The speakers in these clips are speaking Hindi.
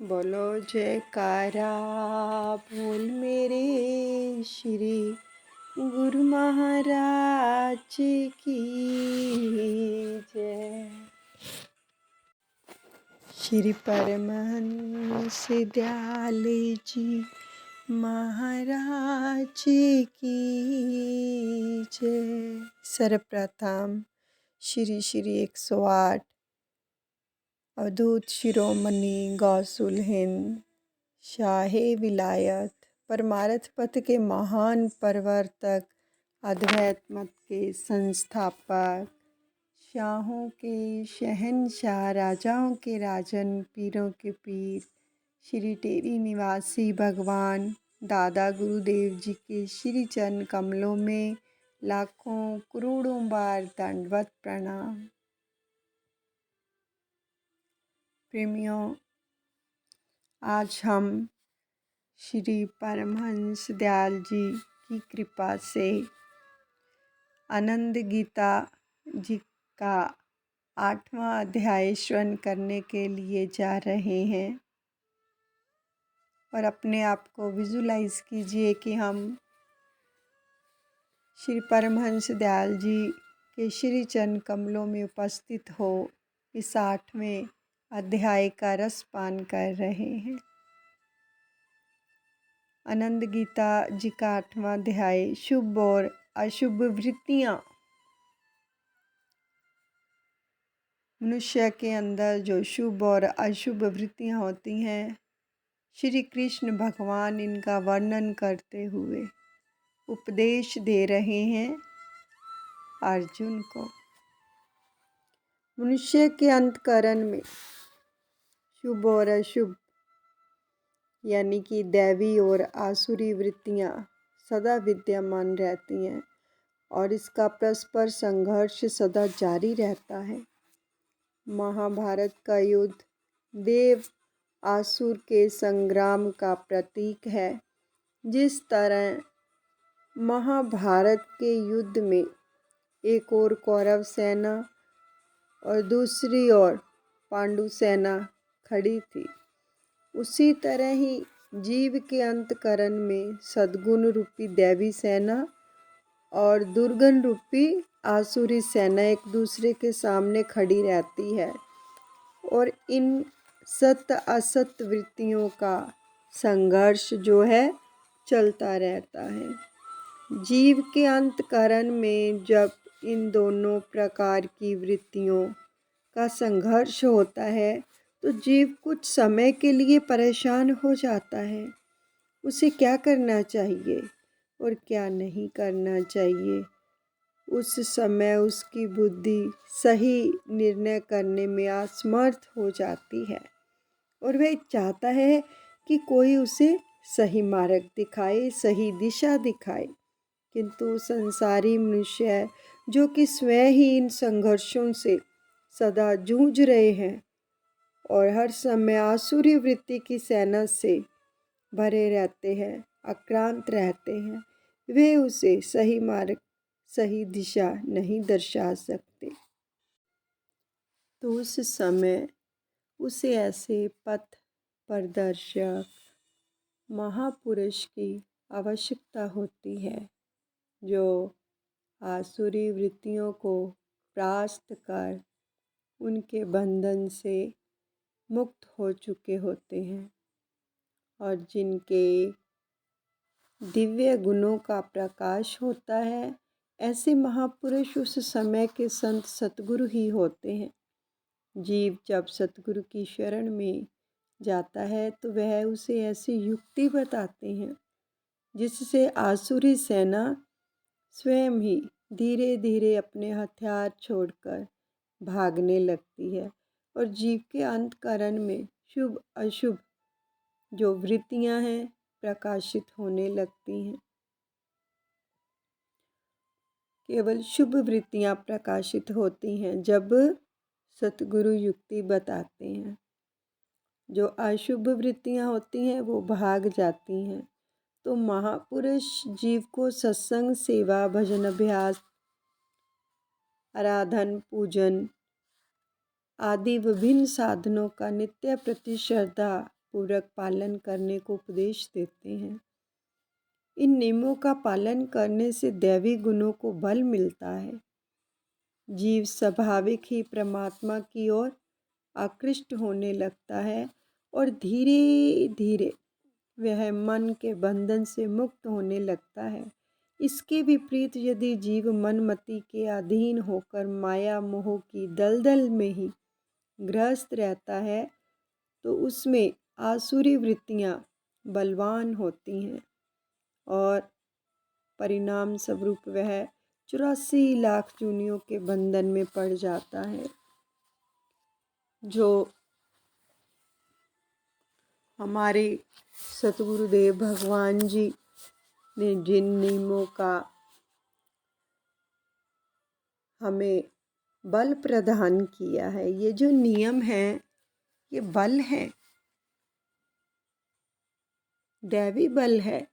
बोलो जयकारा बोल मेरे श्री गुरु महाराज की जय। श्री परमहंस दयाले जी महाराज की जय। सर्वप्रथम श्री श्री 108 अवधूत शिरोमणि गौसुल हिंद शाहे विलायत परमार्थ पथ के महान प्रवर्तक अद्वैत मत के संस्थापक शाहों के शहंशाह राजाओं के राजन पीरों के पीर श्री टेरी निवासी भगवान दादा गुरुदेव जी के श्री चरण कमलों में लाखों करोड़ों बार दंडवत प्रणाम। प्रेमियों, आज हम श्री परमहंस दयाल जी की कृपा से आनंद गीता जी का 8वां अध्याय श्रवण करने के लिए जा रहे हैं और अपने आप को विजुलाइज कीजिए कि हम श्री परमहंस दयाल जी के श्री चरण कमलों में उपस्थित हो इस 8वें अध्याय का रसपान कर रहे हैं। आनंद गीता जी का 8वां अध्याय शुभ और अशुभ वृत्तियाँ। मनुष्य के अंदर जो शुभ और अशुभ वृत्तियाँ होती हैं, श्री कृष्ण भगवान इनका वर्णन करते हुए उपदेश दे रहे हैं अर्जुन को। मनुष्य के अंतःकरण में शुभ और अशुभ यानी कि दैवी और आसुरी वृत्तियाँ सदा विद्यमान रहती हैं और इसका परस्पर संघर्ष सदा जारी रहता है। महाभारत का युद्ध देव आसुर के संग्राम का प्रतीक है। जिस तरह महाभारत के युद्ध में एक ओर कौरव सेना और दूसरी ओर पांडु सेना खड़ी थी, उसी तरह ही जीव के अंतःकरण में सद्गुण रूपी दैवी सेना और दुर्गुण रूपी आसुरी सेना एक दूसरे के सामने खड़ी रहती है और इन सत असत वृत्तियों का संघर्ष जो है चलता रहता है। जीव के अंतःकरण में जब इन दोनों प्रकार की वृत्तियों का संघर्ष होता है तो जीव कुछ समय के लिए परेशान हो जाता है। उसे क्या करना चाहिए और क्या नहीं करना चाहिए, उस समय उसकी बुद्धि सही निर्णय करने में असमर्थ हो जाती है और वह चाहता है कि कोई उसे सही मार्ग दिखाए, सही दिशा दिखाए। किंतु संसारी मनुष्य जो कि स्वयं ही इन संघर्षों से सदा जूझ रहे हैं और हर समय आसुरी वृत्ति की सेना से भरे रहते हैं, आक्रांत रहते हैं, वे उसे सही मार्ग सही दिशा नहीं दर्शा सकते। तो उस समय उसे ऐसे पथ प्रदर्शक महापुरुष की आवश्यकता होती है जो आसुरी वृत्तियों को परास्त कर उनके बंधन से मुक्त हो चुके होते हैं और जिनके दिव्य गुणों का प्रकाश होता है। ऐसे महापुरुष उस समय के संत सतगुरु ही होते हैं। जीव जब सतगुरु की शरण में जाता है तो वह उसे ऐसी युक्ति बताते हैं जिससे आसुरी सेना स्वयं ही धीरे धीरे अपने हथियार छोड़कर भागने लगती है और जीव के अंतःकरण में शुभ अशुभ जो वृत्तियां हैं प्रकाशित होने लगती हैं। केवल शुभ वृत्तियां प्रकाशित होती हैं जब सतगुरु युक्ति बताते हैं। जो अशुभ वृत्तियां होती हैं वो भाग जाती हैं। तो महापुरुष जीव को सत्संग, सेवा, भजन, अभ्यास, आराधन, पूजन आदि विभिन्न साधनों का नित्य प्रति श्रद्धा पूर्वक पालन करने को उपदेश देते हैं। इन नियमों का पालन करने से दैवी गुणों को बल मिलता है। जीव स्वाभाविक ही परमात्मा की ओर आकृष्ट होने लगता है और धीरे धीरे वह मन के बंधन से मुक्त होने लगता है। इसके विपरीत यदि जीव मनमति के अधीन होकर माया मोह की दलदल में ही गृहस्थ रहता है तो उसमें आसुरी वृत्तियां बलवान होती हैं और परिणाम स्वरूप वह 84 लाख जूनियों के बंधन में पड़ जाता है। जो हमारे सतगुरुदेव भगवान जी ने जिन नियमों का हमें बल प्रदान किया है, ये जो नियम है ये बल है, दैवी बल है,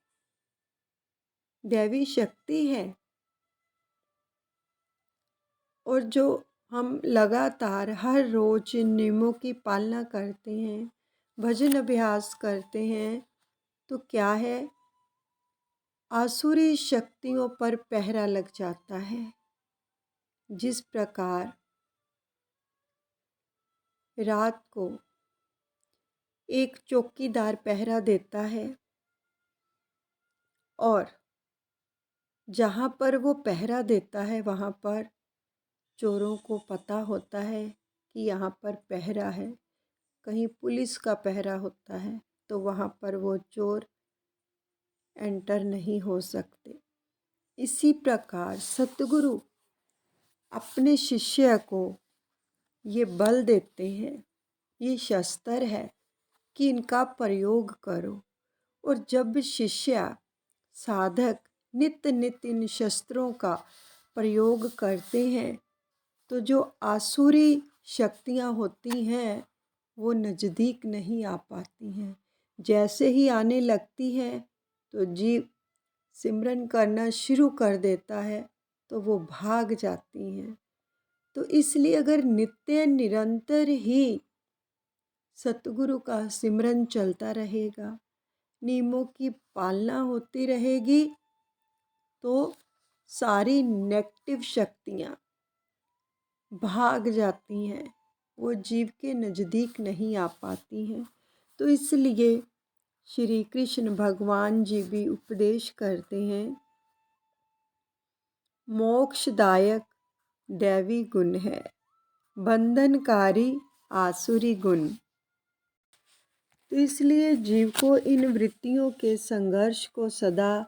दैवी शक्ति है। और जो हम लगातार हर रोज इन नियमों की पालना करते हैं, भजन अभ्यास करते हैं, तो क्या है, आसुरी शक्तियों पर पहरा लग जाता है। जिस प्रकार रात को एक चौकीदार पहरा देता है और जहाँ पर वो पहरा देता है वहाँ पर चोरों को पता होता है कि यहाँ पर पहरा है, कहीं पुलिस का पहरा होता है तो वहाँ पर वो चोर एंटर नहीं हो सकते। इसी प्रकार सतगुरु अपने शिष्य को ये बल देते हैं, ये शस्त्र है कि इनका प्रयोग करो। और जब शिष्य साधक नित्य नित्य इन शस्त्रों का प्रयोग करते हैं तो जो आसुरी शक्तियाँ होती हैं वो नज़दीक नहीं आ पाती हैं। जैसे ही आने लगती है तो जीव सिमरन करना शुरू कर देता है तो वो भाग जाती हैं। तो इसलिए अगर नित्य निरंतर ही सतगुरु का सिमरन चलता रहेगा, नियमों की पालना होती रहेगी, तो सारी नेगेटिव शक्तियाँ भाग जाती हैं, वो जीव के नज़दीक नहीं आ पाती हैं। तो इसलिए श्री कृष्ण भगवान जी भी उपदेश करते हैं, मोक्षदायक दैवी गुण है, बंधनकारी आसुरी गुण। तो इसलिए जीव को इन वृत्तियों के संघर्ष को सदा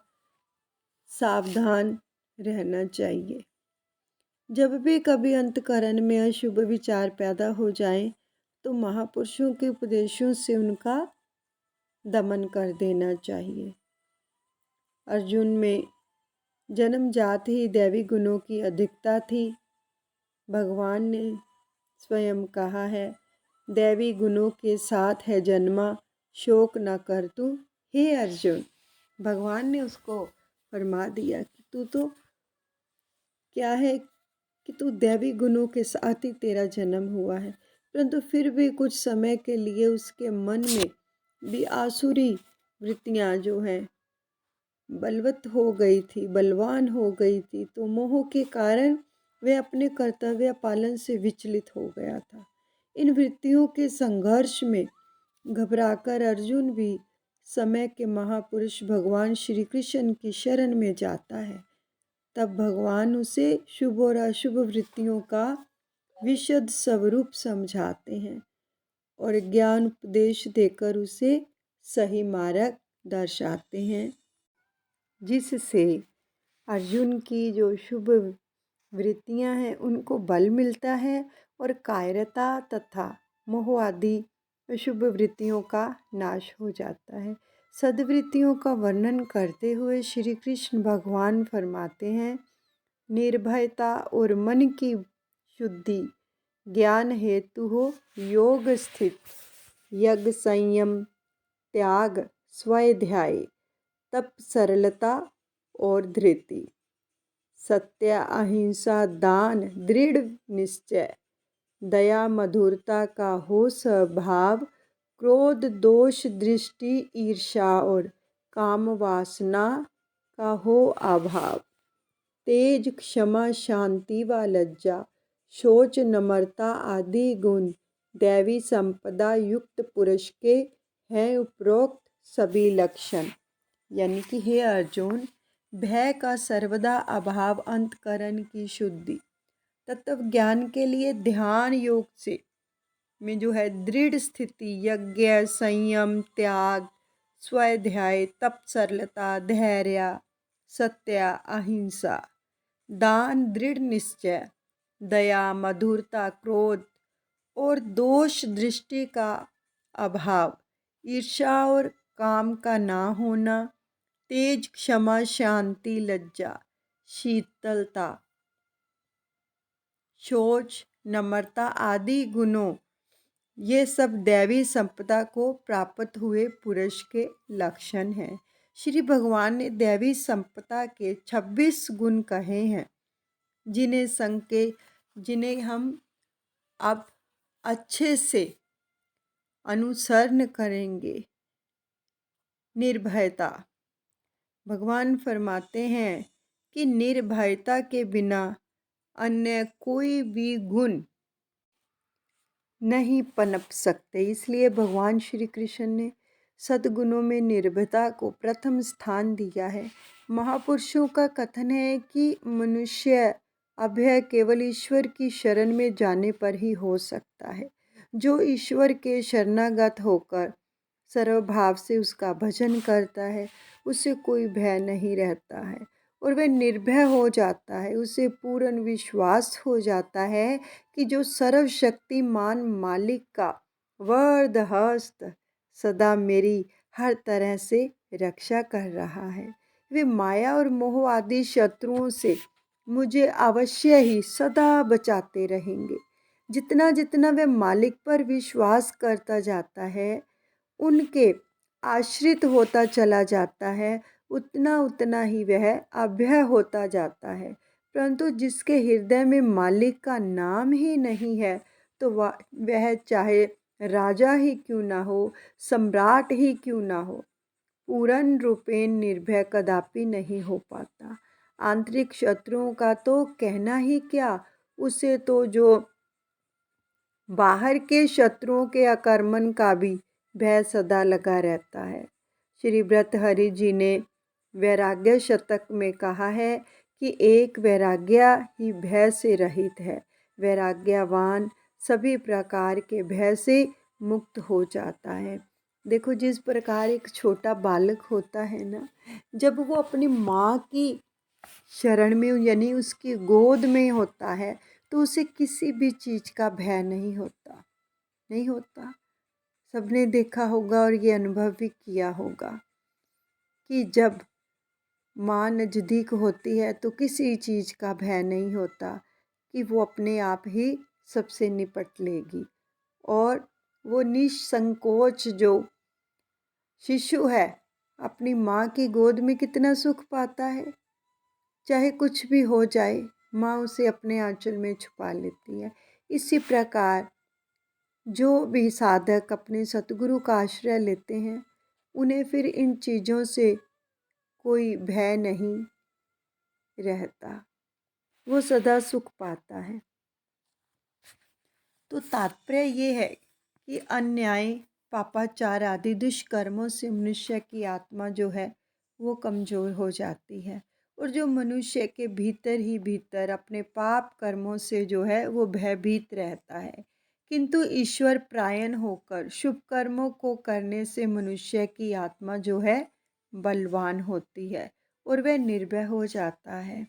सावधान रहना चाहिए। जब भी कभी अंतकरण में अशुभ विचार पैदा हो जाए तो महापुरुषों के उपदेशों से उनका दमन कर देना चाहिए। अर्जुन में जन्मजात ही दैवी गुणों की अधिकता थी। भगवान ने स्वयं कहा है, दैवी गुणों के साथ है जन्मा, शोक न कर तू हे अर्जुन। भगवान ने उसको फरमा दिया कि तू तो क्या है कि तू दैवी गुणों के साथ ही तेरा जन्म हुआ है, परंतु फिर भी कुछ समय के लिए उसके मन में भी आसुरी वृत्तियाँ जो हैं बलवत हो गई थी, बलवान हो गई थी। तो मोह के कारण वह अपने कर्तव्य पालन से विचलित हो गया था। इन वृत्तियों के संघर्ष में घबराकर अर्जुन भी समय के महापुरुष भगवान श्री कृष्ण की शरण में जाता है। तब भगवान उसे शुभ और अशुभ वृत्तियों का विशद स्वरूप समझाते हैं और ज्ञान उपदेश देकर उसे सही मार्ग दर्शाते हैं, जिससे अर्जुन की जो शुभ वृत्तियां हैं उनको बल मिलता है और कायरता तथा मोह आदि अशुभ वृत्तियों का नाश हो जाता है। सद्वृत्तियों का वर्णन करते हुए श्री कृष्ण भगवान फरमाते हैं, निर्भयता और मन की शुद्धि ज्ञान हेतु हो योग स्थित, यज्ञ संयम त्याग स्वाध्याय तप सरलता और धृति, सत्य अहिंसा दान दृढ़ निश्चय, दया मधुरता का हो स्वभाव क्रोध, दोष, दृष्टि, ईर्ष्या और काम वासना का हो अभाव। तेज, क्षमा, शांति व लज्जा, शौच, नम्रता आदि गुण दैवी संपदा युक्त पुरुष के हैं उपरोक्त सभी लक्षण। यानी कि हे अर्जुन, भय का सर्वदा अभाव, अंतकरण की शुद्धि, तत्व ज्ञान के लिए ध्यान योग से में जो है दृढ़ स्थिति, यज्ञ, संयम, त्याग, स्वाध्याय, तप, सरलता, धैर्य, सत्य, अहिंसा, दान, दृढ़ निश्चय, दया, मधुरता, क्रोध और दोष, दृष्टि का अभाव, ईर्ष्या और काम का ना होना, तेज, क्षमा, शांति, लज्जा, शीतलता, शौच, नम्रता आदि गुणों, ये सब दैवी संपदा को प्राप्त हुए पुरुष के लक्षण हैं। श्री भगवान ने दैवी संपदा के 26 गुण कहे हैं, जिन्हें हम अब अच्छे से अनुसरण करेंगे। निर्भयता, भगवान फरमाते हैं कि निर्भयता के बिना अन्य कोई भी गुण नहीं पनप सकते। इसलिए भगवान श्री कृष्ण ने सद्गुणों में निर्भयता को प्रथम स्थान दिया है। महापुरुषों का कथन है कि मनुष्य अभय केवल ईश्वर की शरण में जाने पर ही हो सकता है। जो ईश्वर के शरणागत होकर सर्वभाव से उसका भजन करता है, उसे कोई भय नहीं रहता है और वह निर्भय हो जाता है। उसे पूर्ण विश्वास हो जाता है कि जो सर्वशक्तिमान मालिक का वरद हस्त सदा मेरी हर तरह से रक्षा कर रहा है। वे माया और मोह आदि शत्रुओं से मुझे अवश्य ही सदा बचाते रहेंगे। जितना जितना वह मालिक पर विश्वास करता जाता है, उनके आश्रित होता चला जाता है, उतना उतना ही वह अभय होता जाता है। परंतु जिसके हृदय में मालिक का नाम ही नहीं है, तो वह चाहे राजा ही क्यों ना हो, सम्राट ही क्यों ना हो, पूर्ण रूपेण निर्भय कदापि नहीं हो पाता। आंतरिक शत्रुओं का तो कहना ही क्या, उसे तो जो बाहर के शत्रुओं के आक्रमण का भी भय सदा लगा रहता है। श्री भर्तृहरि जी ने वैराग्य शतक में कहा है कि एक वैराग्य ही भय से रहित है। वैराग्यवान सभी प्रकार के भय से मुक्त हो जाता है। देखो, जिस प्रकार एक छोटा बालक होता है ना, जब वो अपनी माँ की शरण में यानी उसकी गोद में होता है, तो उसे किसी भी चीज़ का भय नहीं होता। सबने देखा होगा और ये अनुभव भी किया होगा कि जब माँ नज़दीक होती है तो किसी चीज़ का भय नहीं होता, कि वो अपने आप ही सबसे निपट लेगी। और वो निसंकोच जो शिशु है, अपनी माँ की गोद में कितना सुख पाता है। चाहे कुछ भी हो जाए, माँ उसे अपने आंचल में छुपा लेती है। इसी प्रकार जो भी साधक अपने सतगुरु का आश्रय लेते हैं, उन्हें फिर इन चीज़ों से कोई भय नहीं रहता, वो सदा सुख पाता है। तो तात्पर्य ये है कि अन्याय, पापाचार आदि दुष्कर्मों से मनुष्य की आत्मा जो है वो कमज़ोर हो जाती है, और जो मनुष्य के भीतर ही भीतर अपने पाप कर्मों से जो है वो भयभीत रहता है। किंतु ईश्वर प्रायण होकर शुभ कर्मों को करने से मनुष्य की आत्मा जो है बलवान होती है और वह निर्भय हो जाता है।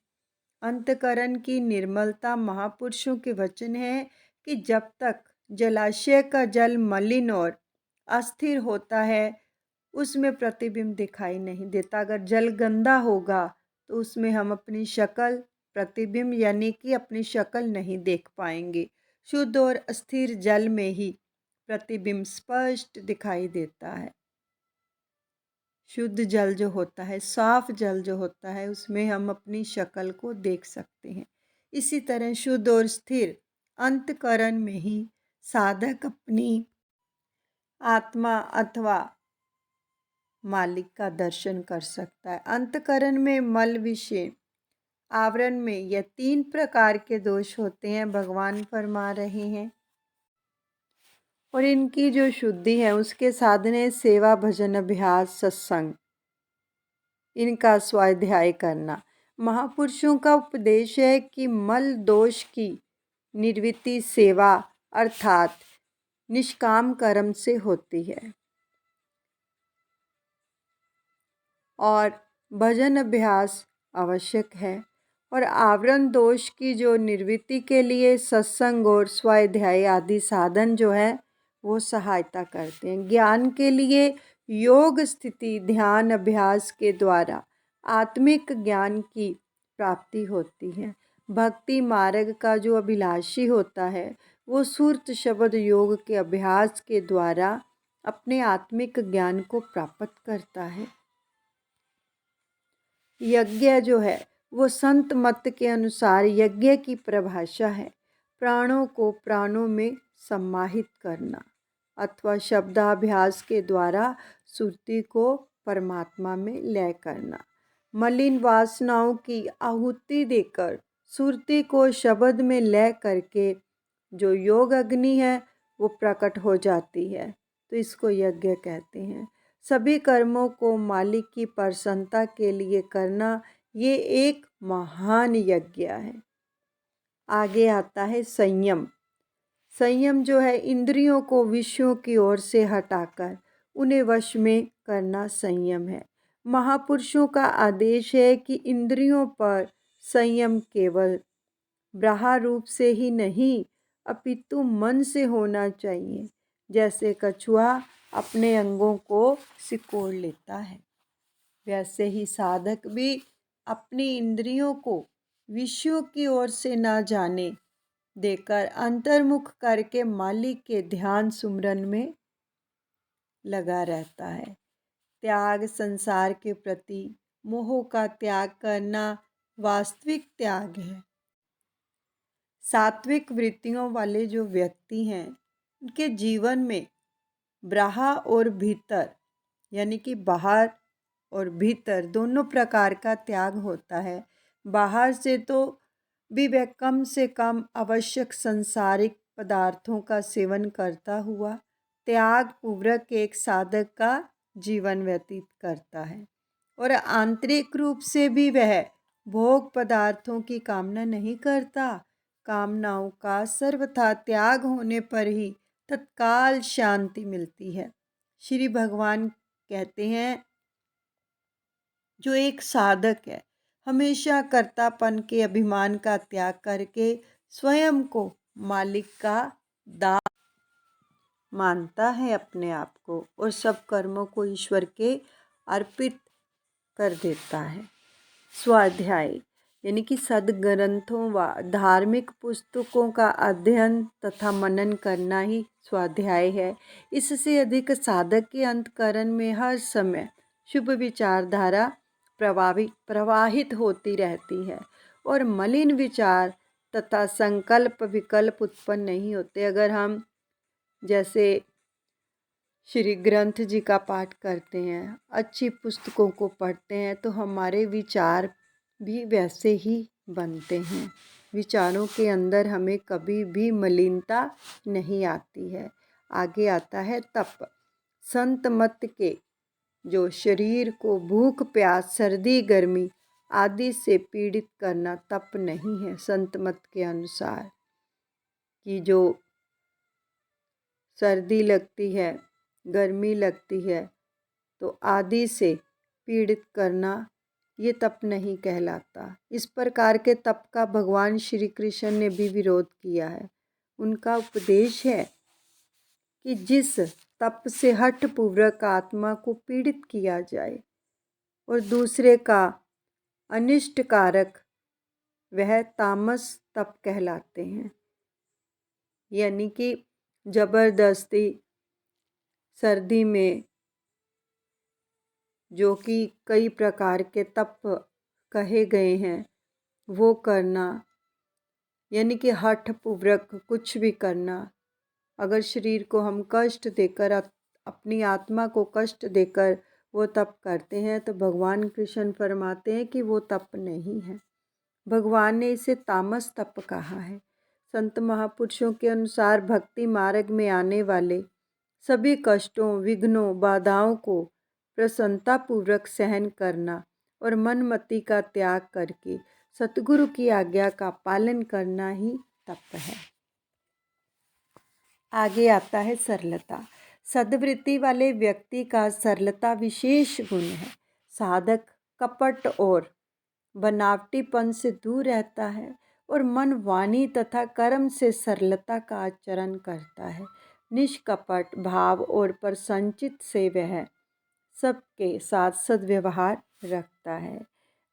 अंतकरण की निर्मलता, महापुरुषों के वचन है कि जब तक जलाशय का जल मलिन और अस्थिर होता है, उसमें प्रतिबिंब दिखाई नहीं देता। अगर जल गंदा होगा तो उसमें हम अपनी शक्ल, प्रतिबिंब यानी कि अपनी शक्ल नहीं देख पाएंगे। शुद्ध और अस्थिर जल में ही प्रतिबिंब स्पष्ट दिखाई देता है। शुद्ध जल जो होता है, साफ जल जो होता है, उसमें हम अपनी शक्ल को देख सकते हैं। इसी तरह शुद्ध और स्थिर अंतकरण में ही साधक अपनी आत्मा अथवा मालिक का दर्शन कर सकता है। अंतःकरण में मल विषय आवरण में यह 3 प्रकार के दोष होते हैं, भगवान फरमा रहे हैं। और इनकी जो शुद्धि है उसके साधन है सेवा, भजन, अभ्यास, सत्संग, इनका स्वाध्याय करना। महापुरुषों का उपदेश है कि मल दोष की निवृत्ति सेवा अर्थात निष्काम कर्म से होती है और भजन अभ्यास आवश्यक है। और आवरण दोष की जो निवृत्ति के लिए सत्संग और स्वाध्याय आदि साधन जो है वो सहायता करते हैं। ज्ञान के लिए योग स्थिति ध्यान अभ्यास के द्वारा आत्मिक ज्ञान की प्राप्ति होती है। भक्ति मार्ग का जो अभिलाषी होता है वो सुरत शब्द योग के अभ्यास के द्वारा अपने आत्मिक ज्ञान को प्राप्त करता है। यज्ञ जो है वो संत मत के अनुसार यज्ञ की परिभाषा है प्राणों को प्राणों में समाहित करना अथवा शब्दाभ्यास के द्वारा सुरति को परमात्मा में लय करना। मलिन वासनाओं की आहुति देकर सुरति को शब्द में लय करके जो योग अग्नि है वो प्रकट हो जाती है, तो इसको यज्ञ कहते हैं। सभी कर्मों को मालिक की प्रसन्नता के लिए करना ये एक महान यज्ञ है। आगे आता है संयम। संयम जो है इंद्रियों को विषयों की ओर से हटाकर उन्हें वश में करना संयम है। महापुरुषों का आदेश है कि इंद्रियों पर संयम केवल ब्रह्म रूप से ही नहीं अपितु मन से होना चाहिए। जैसे कछुआ अपने अंगों को सिकोड़ लेता है वैसे ही साधक भी अपनी इंद्रियों को विषयों की ओर से ना जाने देकर अंतर्मुख करके मालिक के ध्यान सुमरन में लगा रहता है। त्याग संसार के प्रति मोह का त्याग करना वास्तविक त्याग है। सात्विक वृत्तियों वाले जो व्यक्ति हैं उनके जीवन में ब्रह्म और भीतर यानी कि बाहर और भीतर दोनों प्रकार का त्याग होता है। बाहर से तो भी वह कम से कम आवश्यक सांसारिक पदार्थों का सेवन करता हुआ त्याग पूर्वक एक साधक का जीवन व्यतीत करता है और आंतरिक रूप से भी वह भोग पदार्थों की कामना नहीं करता। कामनाओं का सर्वथा त्याग होने पर ही तत्काल शांति मिलती है। श्री भगवान कहते हैं जो एक साधक है हमेशा कर्तापन के अभिमान का त्याग करके स्वयं को मालिक का दास मानता है अपने आप को और सब कर्मों को ईश्वर के अर्पित कर देता है। स्वाध्याय यानी कि सद्ग्रंथों व धार्मिक पुस्तकों का अध्ययन तथा मनन करना ही स्वाध्याय है। इससे अधिक साधक के अंतःकरण में हर समय शुभ विचारधारा प्रवाहित होती रहती है और मलिन विचार तथा संकल्प विकल्प उत्पन्न नहीं होते। अगर हम जैसे श्री ग्रंथ जी का पाठ करते हैं, अच्छी पुस्तकों को पढ़ते हैं तो हमारे विचार भी वैसे ही बनते हैं। विचारों के अंदर हमें कभी भी मलिनता नहीं आती है। आगे आता है तप। संत मत के जो शरीर को भूख प्यास सर्दी गर्मी आदि से पीड़ित करना तप नहीं है। संत मत के अनुसार कि जो सर्दी लगती है गर्मी लगती है तो आदि से पीड़ित करना ये तप नहीं कहलाता। इस प्रकार के तप का भगवान श्री कृष्ण ने भी विरोध किया है। उनका उपदेश है कि जिस तप से हठपूर्वक आत्मा को पीड़ित किया जाए और दूसरे का अनिष्ट कारक वह तामस तप कहलाते हैं। यानी कि जबरदस्ती सर्दी में जो कि कई प्रकार के तप कहे गए हैं वो करना, यानी कि हठपूर्वक कुछ भी करना। अगर शरीर को हम कष्ट देकर अपनी आत्मा को कष्ट देकर वो तप करते हैं, तो भगवान कृष्ण फरमाते हैं कि वो तप नहीं है। भगवान ने इसे तामस तप कहा है। संत महापुरुषों के अनुसार भक्ति मार्ग में आने वाले सभी कष्टों, विघ्नों, बाधाओं को प्रसन्नतापूर्वक सहन करना और मनमति का त्याग करके सतगुरु की आज्ञा का पालन करना ही तप है। आगे आता है सरलता। सद्वृत्ति वाले व्यक्ति का सरलता विशेष गुण है। साधक कपट और बनावटीपन से दूर रहता है और मन, वाणी तथा कर्म से सरलता का आचरण करता है। निष्कपट भाव और प्रसन्नचित्त से वह सबके साथ सद्व्यवहार रखता है।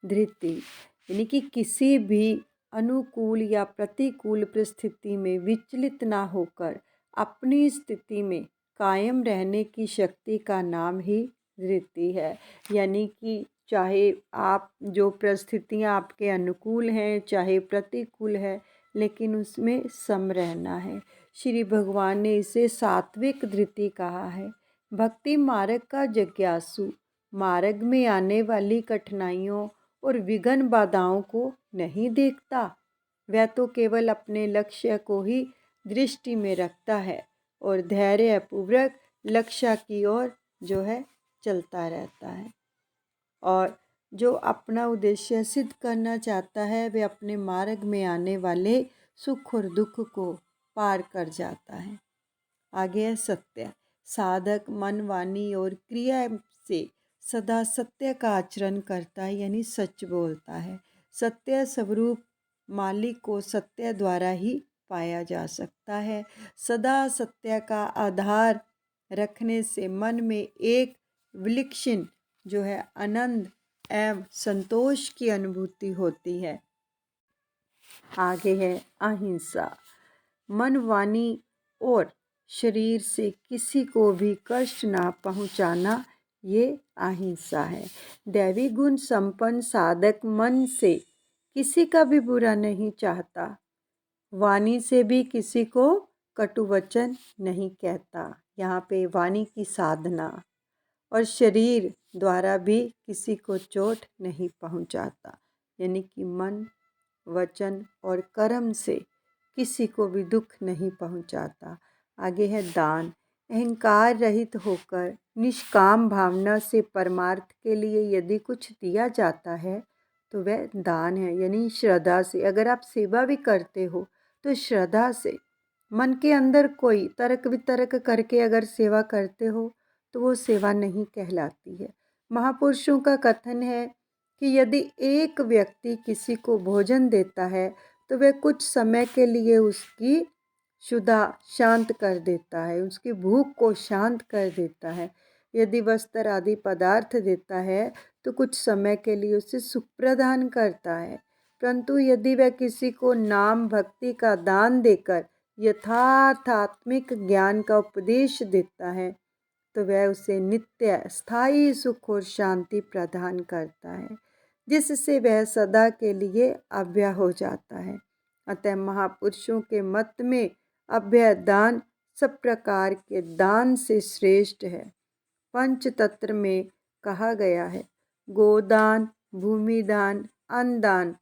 धृति यानी कि किसी भी अनुकूल या प्रतिकूल परिस्थिति में विचलित ना होकर अपनी स्थिति में कायम रहने की शक्ति का नाम ही धृति है। यानी कि चाहे आप जो परिस्थितियाँ आपके अनुकूल हैं चाहे प्रतिकूल है, लेकिन उसमें सम रहना है। श्री भगवान ने इसे सात्विक धृति कहा है। भक्ति मार्ग का जिज्ञासु मार्ग में आने वाली कठिनाइयों और विघ्न बाधाओं को नहीं देखता, वह तो केवल अपने लक्ष्य को ही दृष्टि में रखता है और धैर्यपूर्वक लक्ष्य की ओर जो है चलता रहता है। और जो अपना उद्देश्य सिद्ध करना चाहता है वह अपने मार्ग में आने वाले सुख और दुख को पार कर जाता है। आगे है सत्य। साधक मन, वाणी और क्रिया से सदा सत्य का आचरण करता है, यानी सच बोलता है। सत्य स्वरूप मालिक को सत्य द्वारा ही पाया जा सकता है। सदा सत्य का आधार रखने से मन में एक विलक्षण जो है आनंद एवं संतोष की अनुभूति होती है। आगे है अहिंसा। मन, वाणी और शरीर से किसी को भी कष्ट ना पहुंचाना, ये अहिंसा है। दैवी गुण संपन्न साधक मन से किसी का भी बुरा नहीं चाहता, वाणी से भी किसी को कटु वचन नहीं कहता। यहाँ पे वाणी की साधना और शरीर द्वारा भी किसी को चोट नहीं पहुंचाता, यानी कि मन, वचन और कर्म से किसी को भी दुख नहीं पहुंचाता। आगे है दान। अहंकार रहित होकर निष्काम भावना से परमार्थ के लिए यदि कुछ दिया जाता है तो वह दान है, यानी श्रद्धा से। अगर आप सेवा भी करते हो तो श्रद्धा से, मन के अंदर कोई तर्क वितर्क करके अगर सेवा करते हो तो वो सेवा नहीं कहलाती है। महापुरुषों का कथन है कि यदि एक व्यक्ति किसी को भोजन देता है तो वह कुछ समय के लिए उसकी क्षुधा शांत कर देता है, उसकी भूख को शांत कर देता है। यदि वस्त्र आदि पदार्थ देता है तो कुछ समय के लिए उसे सुख प्रदान करता है। परंतु यदि वह किसी को नाम भक्ति का दान देकर यथार्थ आत्मिक ज्ञान का उपदेश देता है तो वह उसे नित्य स्थायी सुख और शांति प्रदान करता है, जिससे वह सदा के लिए अभय हो जाता है। अतः महापुरुषों के मत में अभय दान सब प्रकार के दान से श्रेष्ठ है। पंचतंत्र में कहा गया है गोदान, भूमिदान, अन्नदान,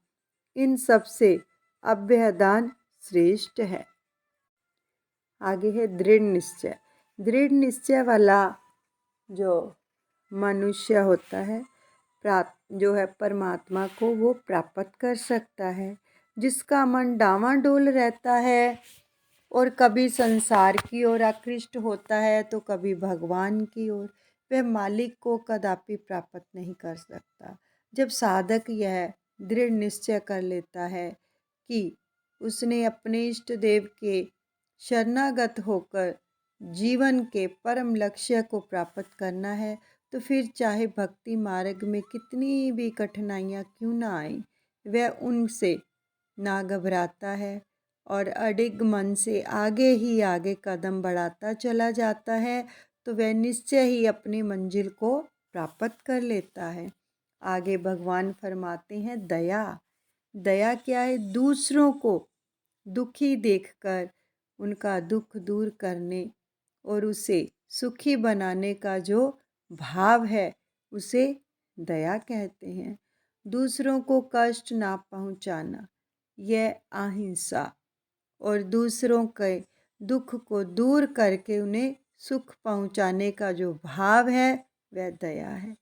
इन सब से अभय दान श्रेष्ठ है। आगे है दृढ़ निश्चय। दृढ़ निश्चय वाला जो मनुष्य होता है जो है परमात्मा को वो प्राप्त कर सकता है। जिसका मन डावांडोल रहता है और कभी संसार की ओर आकृष्ट होता है तो कभी भगवान की ओर, वह मालिक को कदापि प्राप्त नहीं कर सकता। जब साधक यह दृढ़ निश्चय कर लेता है कि उसने अपने इष्ट देव के शरणागत होकर जीवन के परम लक्ष्य को प्राप्त करना है, तो फिर चाहे भक्ति मार्ग में कितनी भी कठिनाइयाँ क्यों ना आए, वह उनसे ना घबराता है और अडिग मन से आगे ही आगे कदम बढ़ाता चला जाता है, तो वह निश्चय ही अपनी मंजिल को प्राप्त कर लेता है। आगे भगवान फरमाते हैं दया। दया क्या है? दूसरों को दुखी देखकर उनका दुख दूर करने और उसे सुखी बनाने का जो भाव है उसे दया कहते हैं। दूसरों को कष्ट ना पहुंचाना, यह अहिंसा, और दूसरों के दुख को दूर करके उन्हें सुख पहुंचाने का जो भाव है वह दया है।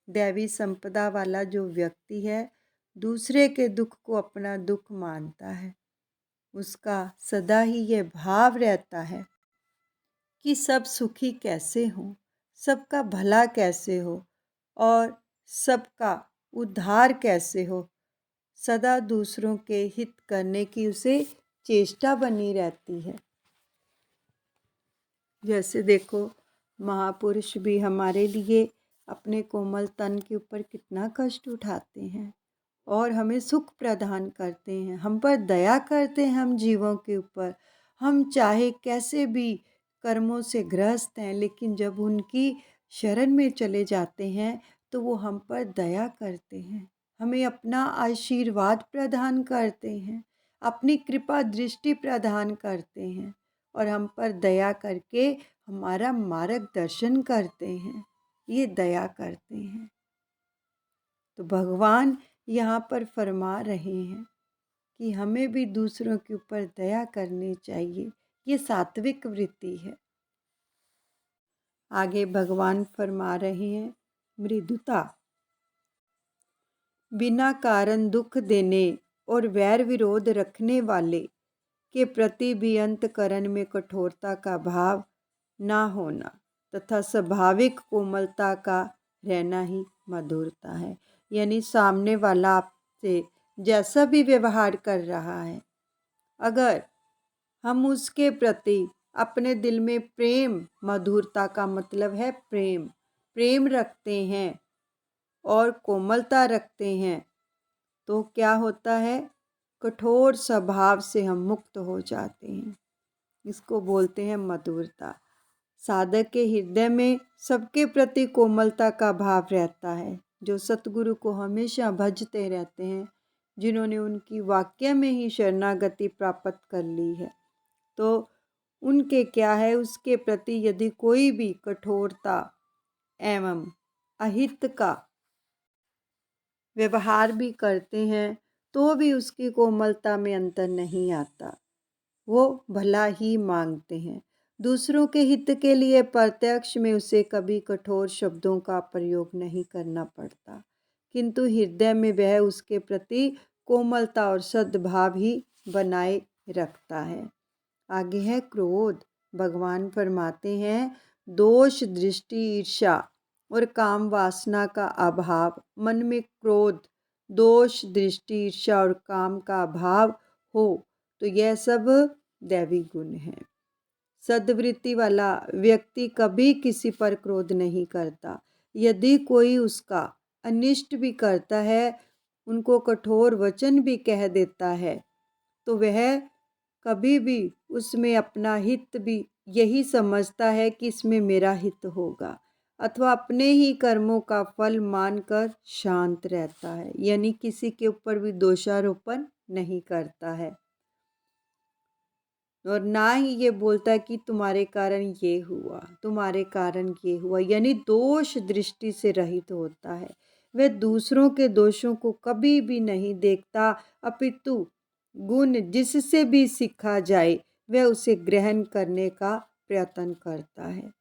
दैवी संपदा वाला जो व्यक्ति है दूसरे के दुख को अपना दुख मानता है। उसका सदा ही यह भाव रहता है कि सब सुखी कैसे हों, सबका भला कैसे हो और सबका उद्धार कैसे हो। सदा दूसरों के हित करने की उसे चेष्टा बनी रहती है। जैसे देखो, महापुरुष भी हमारे लिए अपने कोमल तन के ऊपर कितना कष्ट उठाते हैं और हमें सुख प्रदान करते हैं, हम पर दया करते हैं, हम जीवों के ऊपर। हम चाहे कैसे भी कर्मों से ग्रस्त हैं, लेकिन जब उनकी शरण में चले जाते हैं तो वो हम पर दया करते हैं, हमें अपना आशीर्वाद प्रदान करते हैं, अपनी कृपा दृष्टि प्रदान करते हैं और हम पर दया करके हमारा मार्गदर्शन करते हैं। ये दया करते हैं। तो भगवान यहाँ पर फरमा रहे हैं कि हमें भी दूसरों के ऊपर दया करनी चाहिए। ये सात्विक वृत्ति है। आगे भगवान फरमा रहे हैं मृदुता। बिना कारण दुख देने और वैर विरोध रखने वाले के प्रति भी अंतकरण में कठोरता का भाव ना होना तथा स्वाभाविक कोमलता का रहना ही मधुरता है। यानी सामने वाला आपसे जैसा भी व्यवहार कर रहा है, अगर हम उसके प्रति अपने दिल में प्रेम, मधुरता का मतलब है प्रेम, प्रेम रखते हैं और कोमलता रखते हैं, तो क्या होता है, कठोर स्वभाव से हम मुक्त हो जाते हैं। इसको बोलते हैं मधुरता। साधक के हृदय में सबके प्रति कोमलता का भाव रहता है। जो सतगुरु को हमेशा भजते रहते हैं, जिन्होंने उनकी वाक्य में ही शरणागति प्राप्त कर ली है, तो उनके क्या है, उसके प्रति यदि कोई भी कठोरता एवं अहित का व्यवहार भी करते हैं तो भी उसकी कोमलता में अंतर नहीं आता। वो भला ही मांगते हैं। दूसरों के हित के लिए प्रत्यक्ष में उसे कभी कठोर शब्दों का प्रयोग नहीं करना पड़ता, किंतु हृदय में वह उसके प्रति कोमलता और सद्भाव ही बनाए रखता है। आगे है क्रोध। भगवान फरमाते हैं दोष, दृष्टि, ईर्ष्या और काम वासना का अभाव, मन में क्रोध, दोष, दृष्टि, ईर्ष्या और काम का अभाव हो तो यह सब दैवी गुण है। सद्वृत्ति वाला व्यक्ति कभी किसी पर क्रोध नहीं करता। यदि कोई उसका अनिष्ट भी करता है, उनको कठोर वचन भी कह देता है, तो वह कभी भी उसमें अपना हित भी यही समझता है कि इसमें मेरा हित होगा, अथवा अपने ही कर्मों का फल मानकर शांत रहता है, यानी किसी के ऊपर भी दोषारोपण नहीं करता है और ना ही ये बोलता है कि तुम्हारे कारण ये हुआ, तुम्हारे कारण ये हुआ, यानी दोष दृष्टि से रहित होता है। वह दूसरों के दोषों को कभी भी नहीं देखता, अपितु गुण जिससे भी सीखा जाए वह उसे ग्रहण करने का प्रयत्न करता है।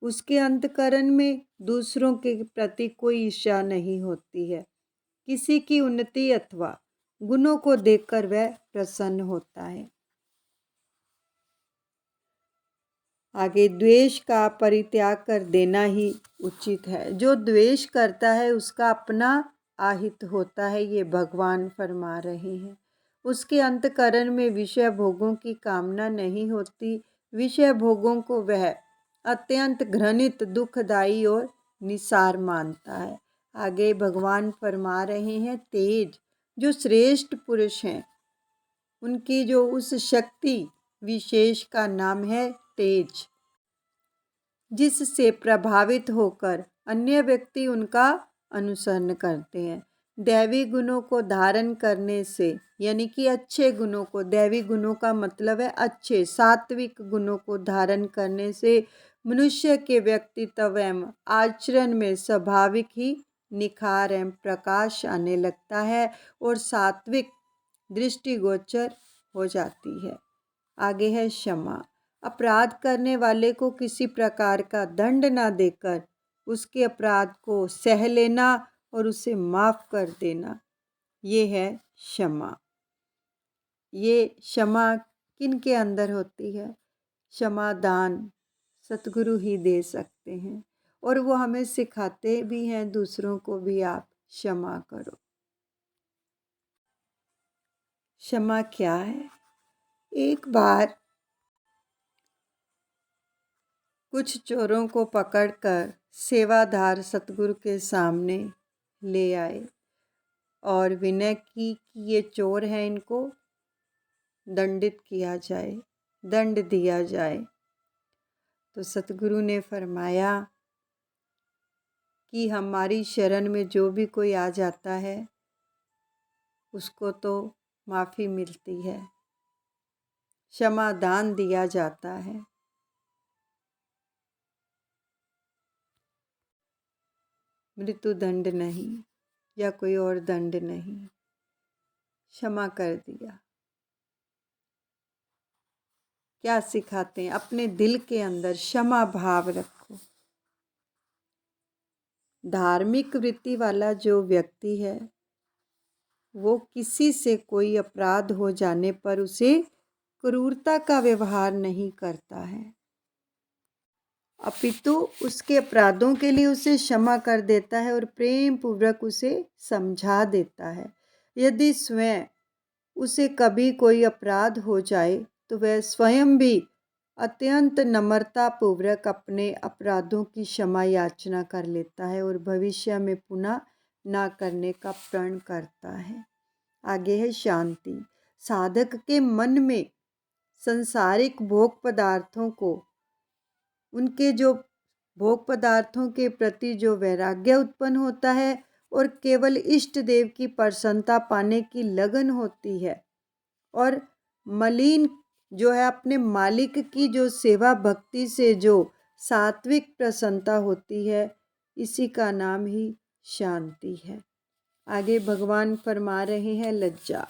उसके अंतकरण में दूसरों के प्रति कोई ईर्ष्या नहीं होती है। किसी की उन्नति अथवा गुणों को देखकर वह प्रसन्न होता है। आगे द्वेष का परित्याग कर देना ही उचित है। जो द्वेष करता है उसका अपना आहित होता है, ये भगवान फरमा रहे हैं। उसके अंतकरण में विषय भोगों की कामना नहीं होती। विषय भोगों को वह अत्यंत घृणित, दुखदायी और निसार मानता है। आगे भगवान फरमा रहे हैं तेज। जो श्रेष्ठ पुरुष हैं उनकी जो उस शक्ति विशेष का नाम है तेज, जिससे प्रभावित होकर अन्य व्यक्ति उनका अनुसरण करते हैं। दैवी गुणों को धारण करने से, यानी कि अच्छे गुणों को, दैवी गुणों का मतलब है अच्छे सात्विक गुणों को धारण करने से मनुष्य के व्यक्तित्व एवं आचरण में स्वाभाविक ही निखार एवं प्रकाश आने लगता है और सात्विक दृष्टिगोचर हो जाती है। आगे है क्षमा। अपराध करने वाले को किसी प्रकार का दंड ना देकर उसके अपराध को सह लेना और उसे माफ कर देना, ये है क्षमा। ये क्षमा किन के अंदर होती है? क्षमा दान सतगुरु ही दे सकते हैं और वो हमें सिखाते भी हैं दूसरों को भी, आप क्षमा करो। क्षमा क्या है? एक बार कुछ चोरों को पकड़कर सेवादार सतगुरु के सामने ले आए और विनय की कि ये चोर हैं, इनको दंडित किया जाए, दंड दिया जाए। तो सतगुरु ने फरमाया कि हमारी शरण में जो भी कोई आ जाता है उसको तो माफ़ी मिलती है, क्षमा दान दिया जाता है। मृत्युदंड नहीं या कोई और दंड नहीं, क्षमा कर दिया। क्या सिखाते हैं? अपने दिल के अंदर क्षमा भाव रखो। धार्मिक वृत्ति वाला जो व्यक्ति है वो किसी से कोई अपराध हो जाने पर उसे क्रूरता का व्यवहार नहीं करता है, अपितु उसके अपराधों के लिए उसे क्षमा कर देता है और प्रेम पूर्वक उसे समझा देता है। यदि स्वयं उसे कभी कोई अपराध हो जाए तो वह स्वयं भी अत्यंत नम्रता पूर्वक अपने अपराधों की क्षमा याचना कर लेता है और भविष्य में पुनः ना करने का प्रण करता है। आगे है शांति। साधक के मन में संसारिक भोग पदार्थों को, उनके जो भोग पदार्थों के प्रति जो वैराग्य उत्पन्न होता है और केवल इष्ट देव की प्रसन्नता पाने की लगन होती है और मलिन जो है अपने मालिक की जो सेवा भक्ति से जो सात्विक प्रसन्नता होती है, इसी का नाम ही शांति है। आगे भगवान फरमा रहे हैं लज्जा।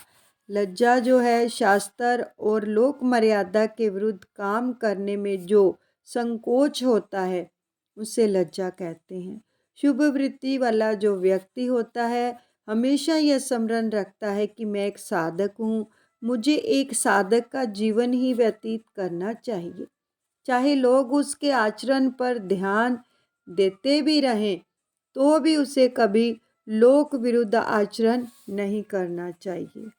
लज्जा जो है शास्त्र और लोक मर्यादा के विरुद्ध काम करने में जो संकोच होता है उसे लज्जा कहते हैं। शुभ वृत्ति वाला जो व्यक्ति होता है हमेशा यह स्मरण रखता है कि मैं एक साधक हूँ, मुझे एक साधक का जीवन ही व्यतीत करना चाहिए। चाहे लोग उसके आचरण पर ध्यान देते भी रहें तो भी उसे कभी लोक विरुद्ध आचरण नहीं करना चाहिए।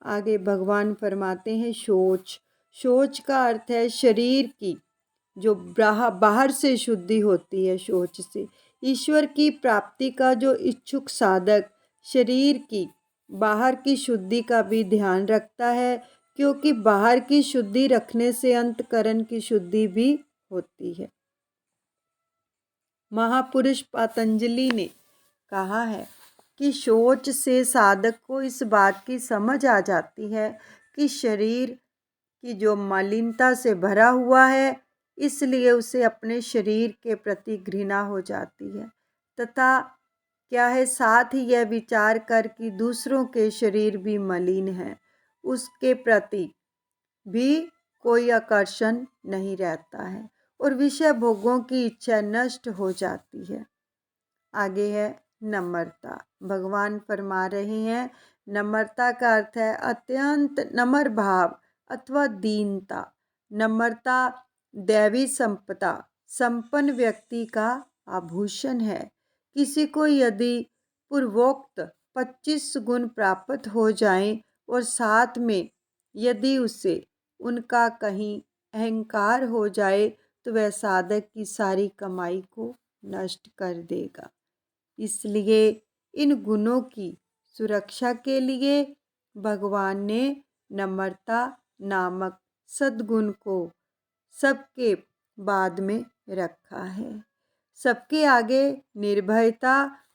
आगे भगवान फरमाते हैं शौच। शौच का अर्थ है शरीर की जो बाहर से शुद्धि होती है। शौच से ईश्वर की प्राप्ति का जो इच्छुक साधक शरीर की बाहर की शुद्धि का भी ध्यान रखता है, क्योंकि बाहर की शुद्धि रखने से अंतकरण की शुद्धि भी होती है। महापुरुष पतंजलि ने कहा है कि शौच से साधक को इस बात की समझ आ जाती है कि शरीर की जो मलिनता से भरा हुआ है, इसलिए उसे अपने शरीर के प्रति घृणा हो जाती है तथा क्या है साथ ही यह विचार कर कि दूसरों के शरीर भी मलिन हैं, उसके प्रति भी कोई आकर्षण नहीं रहता है और विषय भोगों की इच्छा नष्ट हो जाती है। आगे है नम्रता। भगवान फरमा रहे हैं नम्रता का अर्थ है अत्यंत नम्र भाव अथवा दीनता। नम्रता दैवी संपदा संपन्न व्यक्ति का आभूषण है। किसी को यदि पूर्वोक्त 25 गुण प्राप्त हो जाएं और साथ में यदि उसे उनका कहीं अहंकार हो जाए तो वह साधक की सारी कमाई को नष्ट कर देगा। इसलिए इन गुणों की सुरक्षा के लिए भगवान ने नम्रता नामक सद्गुण को सबके बाद में रखा है। सबके आगे निर्भयता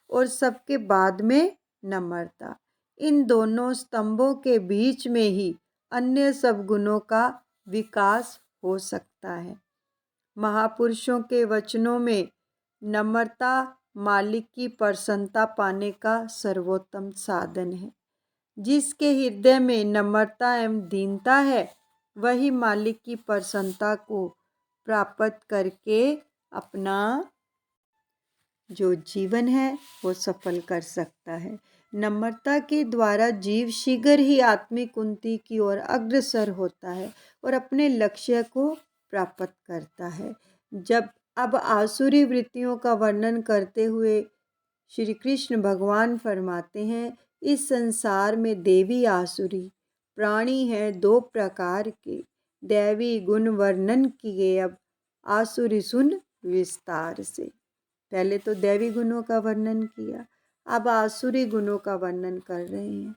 और सबके बाद में नम्रता, इन दोनों स्तंभों के बीच में ही अन्य सब गुणों का विकास हो सकता है। महापुरुषों के वचनों में नम्रता मालिक की प्रसन्नता पाने का सर्वोत्तम साधन है। जिसके हृदय में नम्रता एवं दीनता है वही मालिक की प्रसन्नता को प्राप्त करके अपना जो जीवन है वो सफल कर सकता है। नम्रता के द्वारा जीव शीघ्र ही आत्मिक उन्नति की ओर अग्रसर होता है और अपने लक्ष्य को प्राप्त करता है। जब अब आसुरी वृत्तियों का वर्णन करते हुए श्री कृष्ण भगवान फरमाते हैं, इस संसार में देवी आसुरी प्राणी हैं दो प्रकार के, दैवी गुण वर्णन किए अब आसुरी सुन विस्तार से। पहले तो दैवी गुणों का वर्णन किया, अब आसुरी गुणों का वर्णन कर रहे हैं।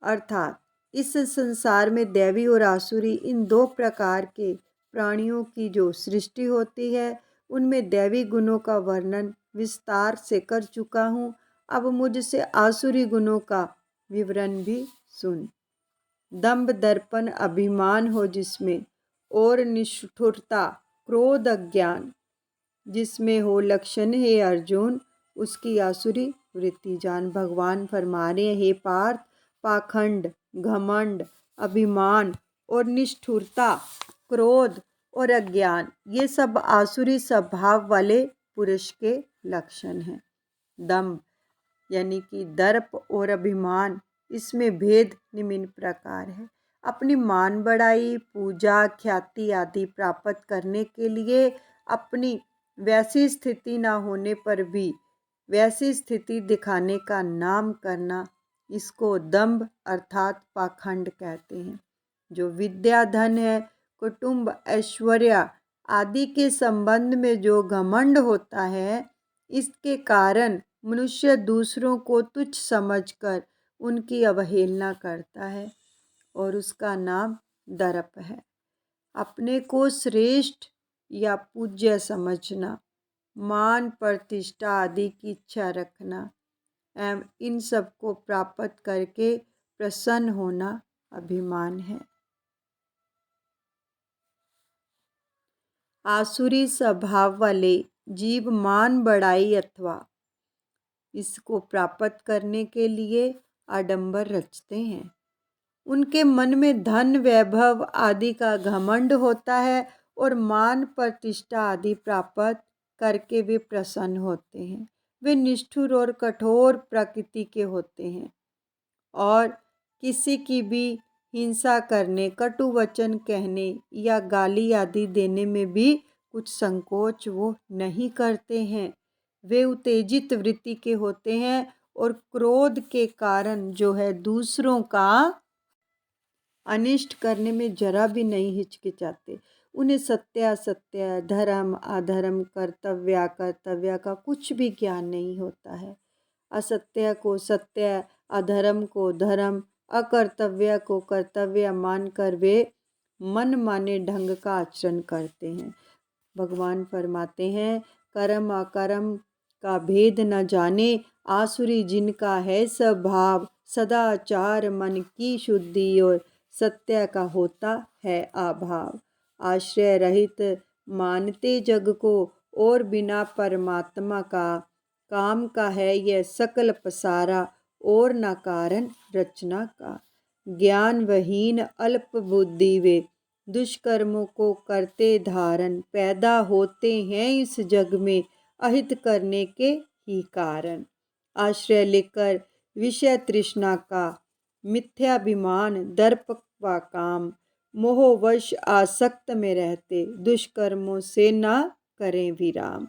अर्थात इस संसार में दैवी और आसुरी इन दो प्रकार के प्राणियों की जो सृष्टि होती है उनमें दैवी गुणों का वर्णन विस्तार से कर चुका हूँ। अब मुझसे आसुरी गुणों का विवरण भी सुन। दंभ दर्पण अभिमान हो जिसमें, और निष्ठुरता क्रोध अज्ञान जिसमें हो लक्षण है अर्जुन, उसकी आसुरी वृत्ति जान। भगवान फरमा रहे हे पार्थ, पाखंड, घमंड, अभिमान और निष्ठुरता, क्रोध और अज्ञान ये सब आसुरी स्वभाव वाले पुरुष के लक्षण हैं। दंभ यानी कि दर्प और अभिमान, इसमें भेद निम्न प्रकार है। अपनी मान बढ़ाई, पूजा, ख्याति आदि प्राप्त करने के लिए अपनी वैसी स्थिति ना होने पर भी वैसी स्थिति दिखाने का नाम करना, इसको दंभ अर्थात पाखंड कहते हैं। जो विद्या, धन है, कुटुंब, ऐश्वर्य आदि के संबंध में जो घमंड होता है, इसके कारण मनुष्य दूसरों को तुच्छ समझकर उनकी अवहेलना करता है और उसका नाम दर्प है। अपने को श्रेष्ठ या पूज्य समझना, मान प्रतिष्ठा आदि की इच्छा रखना एवं इन सब को प्राप्त करके प्रसन्न होना अभिमान है। आसुरी स्वभाव वाले जीव मान बढ़ाई अथवा इसको प्राप्त करने के लिए आडंबर रचते हैं। उनके मन में धन, वैभव आदि का घमंड होता है और मान प्रतिष्ठा आदि प्राप्त करके वे प्रसन्न होते हैं। वे निष्ठुर और कठोर प्रकृति के होते हैं और किसी की भी हिंसा करने, कटु वचन कहने या गाली आदि देने में भी कुछ संकोच वो नहीं करते हैं। वे उत्तेजित वृत्ति के होते हैं और क्रोध के कारण जो है दूसरों का अनिष्ट करने में जरा भी नहीं हिचकिचाते। उन्हें सत्य असत्य, धर्म अधर्म, कर्तव्य अकर्तव्य का कुछ भी ज्ञान नहीं होता है। असत्य को सत्य, अधर्म को धर्म, अकर्तव्य को कर्तव्य मानकर वे मन माने ढंग का आचरण करते हैं। भगवान फरमाते हैं, कर्म अकर्म का भेद न जाने आसुरी जिनका है स्वभाव, सदाचार मन की शुद्धि और सत्य का होता है अभाव। आश्रय रहित मानते जग को और बिना परमात्मा का काम का है यह सकल पसारा और न कारण रचना का। ज्ञान वहीन अल्प बुद्धि वे दुष्कर्मों को करते धारण, पैदा होते हैं इस जग में अहित करने के ही कारण। आश्रय लेकर विषय तृष्णा का, मिथ्याभिमान, दर्प व काम, मोहवश आसक्त में रहते, दुष्कर्मों से न करें विराम।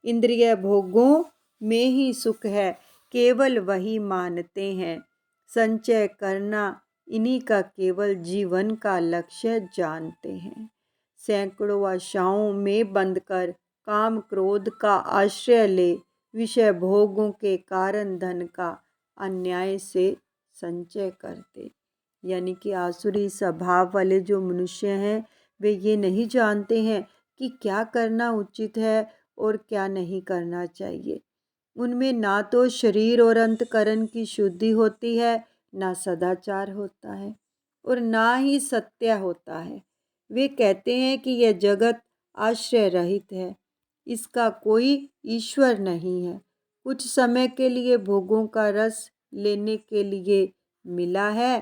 इंद्रिय भोगों में ही सुख है केवल वही मानते हैं, संचय करना इन्हीं का केवल जीवन का लक्ष्य जानते हैं। सैकड़ों आशाओं में बंद कर काम क्रोध का आश्रय ले, विषय भोगों के कारण धन का अन्याय से संचय करते। यानी कि आसुरी स्वभाव वाले जो मनुष्य हैं वे ये नहीं जानते हैं कि क्या करना उचित है और क्या नहीं करना चाहिए। उनमें ना तो शरीर और अंतकरण की शुद्धि होती है, ना सदाचार होता है और ना ही सत्य होता है। वे कहते हैं कि यह जगत आश्रय रहित है। इसका कोई ईश्वर नहीं है। कुछ समय के लिए भोगों का रस लेने के लिए मिला है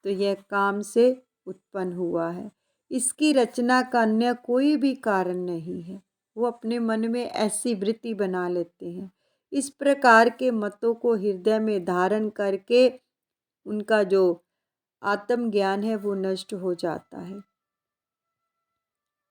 तो यह काम से उत्पन्न हुआ है। इसकी रचना का अन्य कोई भी कारण नहीं है। वो अपने मन में ऐसी वृत्ति बना लेते हैं। इस प्रकार के मतों को हृदय में धारण करके उनका जो आत्मज्ञान है वो नष्ट हो जाता है।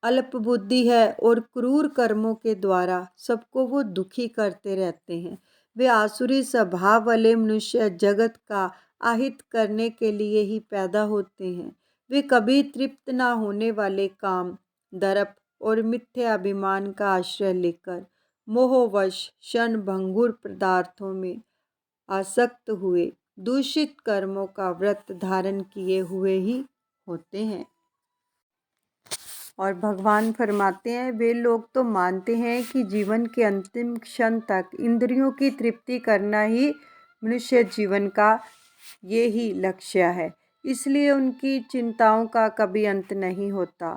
अल्प बुद्धि है और क्रूर कर्मों के द्वारा सबको वो दुखी करते रहते हैं। वे आसुरी स्वभाव वाले मनुष्य जगत का आहित करने के लिए ही पैदा होते हैं। वे कभी तृप्त ना होने वाले काम, दर्प और मिथ्या अभिमान का आश्रय लेकर मोहवश क्षण भंगुर पदार्थों में आसक्त हुए दूषित कर्मों का व्रत धारण किए हुए ही होते हैं। और भगवान फरमाते हैं, वे लोग तो मानते हैं कि जीवन के अंतिम क्षण तक इंद्रियों की तृप्ति करना ही मनुष्य जीवन का ये ही लक्ष्य है। इसलिए उनकी चिंताओं का कभी अंत नहीं होता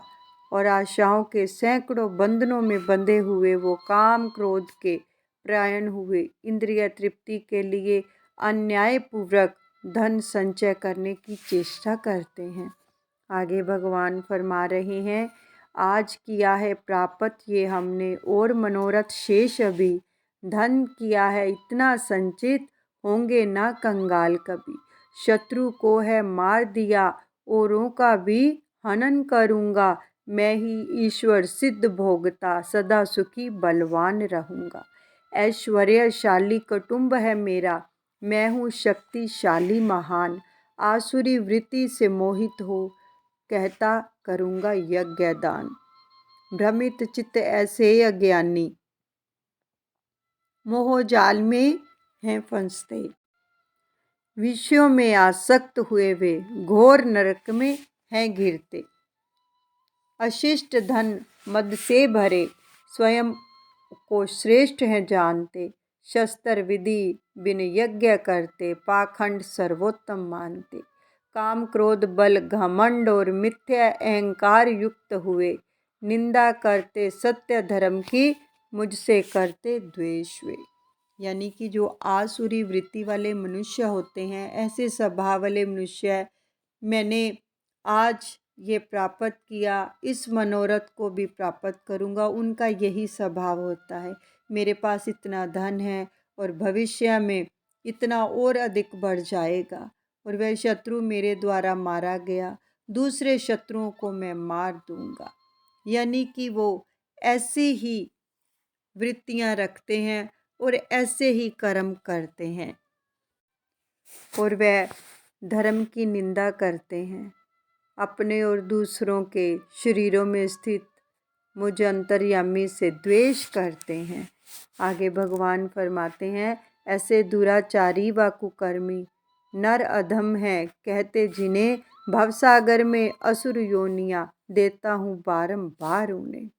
और आशाओं के सैकड़ों बंधनों में बंधे हुए वो काम क्रोध के परायण हुए इंद्रिय तृप्ति के लिए अन्यायपूर्वक धन संचय करने की चेष्टा करते हैं। आगे भगवान फरमा रहे हैं, आज किया है प्राप्त ये हमने और मनोरथ शेष अभी, धन किया है इतना संचित होंगे ना कंगाल कभी। शत्रु को है मार दिया औरों का भी हनन करूँगा, मैं ही ईश्वर सिद्ध भोगता सदा सुखी बलवान रहूँगा। ऐश्वर्यशाली कुटुंब है मेरा, मैं हूँ शक्तिशाली महान, आसुरी वृत्ति से मोहित हो कहता करूँगा यज्ञ दान। भ्रमित चित्त ऐसे अज्ञानी मोह जाल में हैं फंसते, विषयों में आसक्त हुए वे घोर नरक में हैं घिरते। अशिष्ट धन मद से भरे स्वयं को श्रेष्ठ हैं जानते, शस्त्र विधि बिन यज्ञ करते पाखंड सर्वोत्तम मानते। काम क्रोध बल घमंड और मिथ्या अहंकार युक्त हुए निंदा करते सत्य धर्म की, मुझसे करते द्वेष वे। यानी कि जो आसुरी वृत्ति वाले मनुष्य होते हैं, ऐसे स्वभाव वाले मनुष्य मैंने आज ये प्राप्त किया, इस मनोरथ को भी प्राप्त करूँगा, उनका यही स्वभाव होता है। मेरे पास इतना धन है और भविष्य में इतना और अधिक बढ़ जाएगा और वह शत्रु मेरे द्वारा मारा गया, दूसरे शत्रुओं को मैं मार दूंगा। यानी कि वो ऐसी ही वृत्तियां रखते हैं और ऐसे ही कर्म करते हैं और वह धर्म की निंदा करते हैं। अपने और दूसरों के शरीरों में स्थित मुझ अंतर्यामी से द्वेष करते हैं। आगे भगवान फरमाते हैं, ऐसे दुराचारी व कुकर्मी नर अधम हैं कहते जिन्हें, भवसागर में असुर योनियाँ देता हूँ बारंबार उन्हें।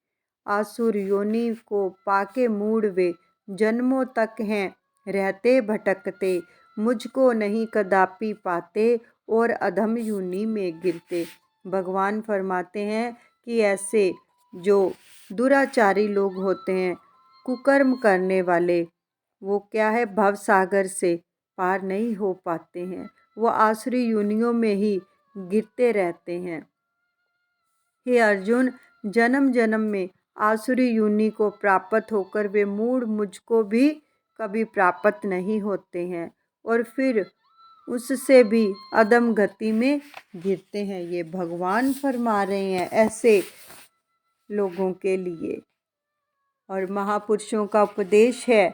आसुर योनि को पाके मूड वे जन्मों तक हैं रहते भटकते, मुझको नहीं कदापि पाते और अधम योनि में गिरते। भगवान फरमाते हैं कि ऐसे जो दुराचारी लोग होते हैं, कुकर्म करने वाले, वो क्या है भवसागर से पार नहीं हो पाते हैं, वो आसुरी योनियों में ही गिरते रहते हैं। हे अर्जुन, जन्म जन्म में आसुरी योनि को प्राप्त होकर वे मूढ़ मुझको भी कभी प्राप्त नहीं होते हैं और फिर उससे भी अधम गति में गिरते हैं। ये भगवान फरमा रहे हैं ऐसे लोगों के लिए। और महापुरुषों का उपदेश है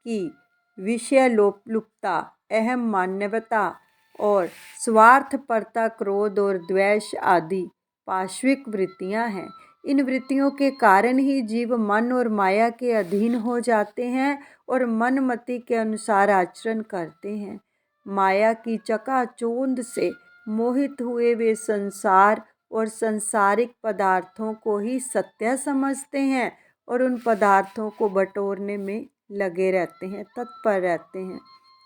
कि विषय लोलुपता, अहम मान्यवता और स्वार्थपरता, क्रोध और द्वेष आदि पाश्विक वृत्तियां हैं। इन वृत्तियों के कारण ही जीव मन और माया के अधीन हो जाते हैं और मनमति के अनुसार आचरण करते हैं। माया की चकाचौंध से मोहित हुए वे संसार और सांसारिक पदार्थों को ही सत्य समझते हैं और उन पदार्थों को बटोरने में लगे रहते हैं, तत्पर रहते हैं।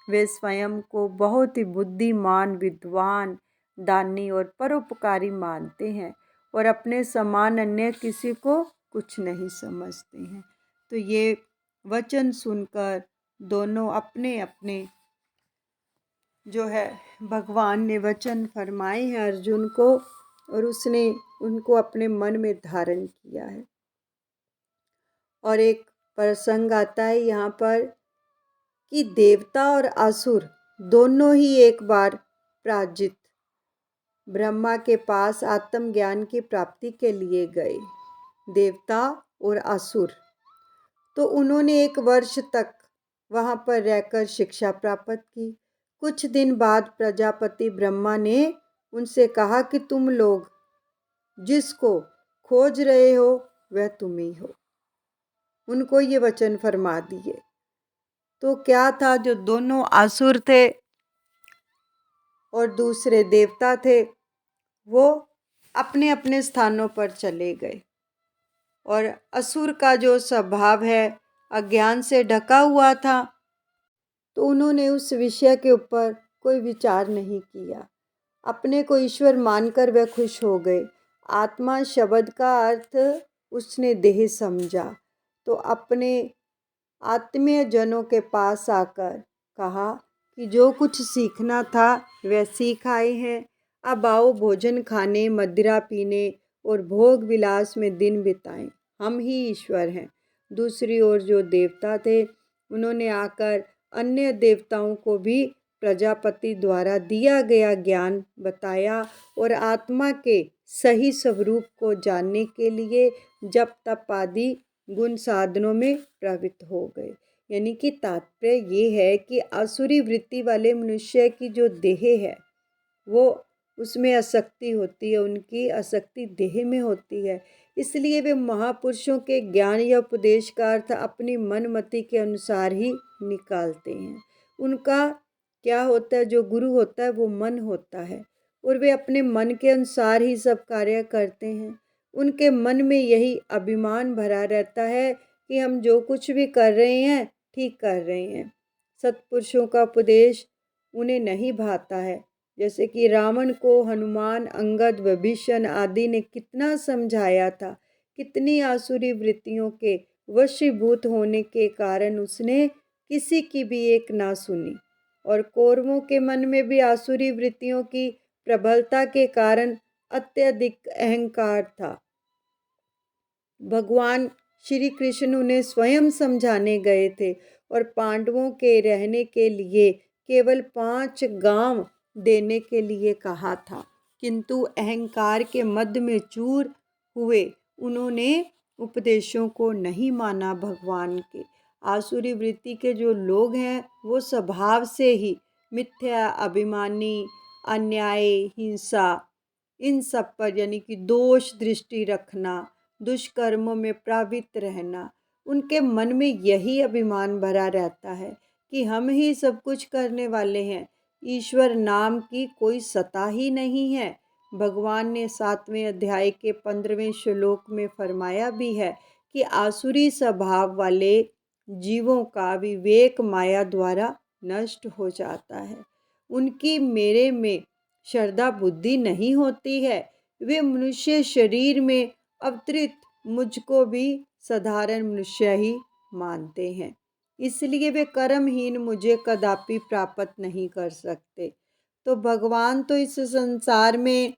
वे स्वयं को बहुत ही बुद्धिमान, विद्वान, दानी और परोपकारी मानते हैं और अपने समान अन्य किसी को कुछ नहीं समझते हैं। तो ये वचन सुनकर दोनों अपने अपने जो है भगवान ने वचन फरमाए हैं अर्जुन को, और उसने उनको अपने मन में धारण किया है। और एक प्रसंग आता है यहाँ पर कि देवता और असुर दोनों ही एक बार पराजित ब्रह्मा के पास आत्मज्ञान की प्राप्ति के लिए गए, देवता और असुर। तो उन्होंने 1 वर्ष तक वहाँ पर रहकर शिक्षा प्राप्त की। कुछ दिन बाद प्रजापति ब्रह्मा ने उनसे कहा कि तुम लोग जिसको खोज रहे हो वह तुम ही हो। उनको ये वचन फरमा दिए। तो क्या था, जो दोनों असुर थे और दूसरे देवता थे, वो अपने अपने स्थानों पर चले गए। और असुर का जो स्वभाव है अज्ञान से ढका हुआ था, तो उन्होंने उस विषय के ऊपर कोई विचार नहीं किया। अपने को ईश्वर मानकर वह खुश हो गए। आत्मा शब्द का अर्थ उसने देह समझा। तो अपने आत्मीय जनों के पास आकर कहा कि जो कुछ सीखना था वह सीख आए हैं, अब आओ भोजन खाने, मदिरा पीने और भोग विलास में दिन बिताएं, हम ही ईश्वर हैं। दूसरी ओर जो देवता थे उन्होंने आकर अन्य देवताओं को भी प्रजापति द्वारा दिया गया ज्ञान बताया और आत्मा के सही स्वरूप को जानने के लिए जप तप आदि गुण साधनों में प्रवृत्त हो गए। यानी कि तात्पर्य ये है कि आसुरी वृत्ति वाले मनुष्य की जो देह है वो उसमें आसक्ति होती है, उनकी आसक्ति देह में होती है। इसलिए वे महापुरुषों के ज्ञान या उपदेश का अर्थ अपनी मनमति के अनुसार ही निकालते हैं। उनका क्या होता है, जो गुरु होता है वो मन होता है और वे अपने मन के अनुसार ही सब कार्य करते हैं। उनके मन में यही अभिमान भरा रहता है कि हम जो कुछ भी कर रहे हैं ठीक कर रहे हैं। सत्पुरुषों का उपदेश उन्हें नहीं भाता है। जैसे कि रावण को हनुमान, अंगद, विभीषण आदि ने कितना समझाया था, कितनी आसुरी वृत्तियों के वशीभूत होने के कारण उसने किसी की भी एक ना सुनी। और कौरवों के मन में भी आसुरी वृत्तियों की प्रबलता के कारण अत्यधिक अहंकार था। भगवान श्री कृष्ण उन्हें स्वयं समझाने गए थे और पांडवों के रहने के लिए केवल 5 गांव देने के लिए कहा था, किंतु अहंकार के मध्य में चूर हुए उन्होंने उपदेशों को नहीं माना भगवान के। आसुरी वृत्ति के जो लोग हैं वो स्वभाव से ही मिथ्या, अभिमानी, अन्याय, हिंसा, इन सब पर यानी कि दोष दृष्टि रखना, दुष्कर्मों में प्रवृत्त रहना, उनके मन में यही अभिमान भरा रहता है कि हम ही सब कुछ करने वाले हैं, ईश्वर नाम की कोई सत्ता ही नहीं है। भगवान ने 7वें अध्याय के 15वें श्लोक में फरमाया भी है कि आसुरी स्वभाव वाले जीवों का विवेक माया द्वारा नष्ट हो जाता है। उनकी मेरे में श्रद्धा बुद्धि नहीं होती है। वे मनुष्य शरीर में अवतरित मुझको भी साधारण मनुष्य ही मानते हैं, इसलिए वे कर्महीन मुझे कदापि प्राप्त नहीं कर सकते। तो भगवान तो इस संसार में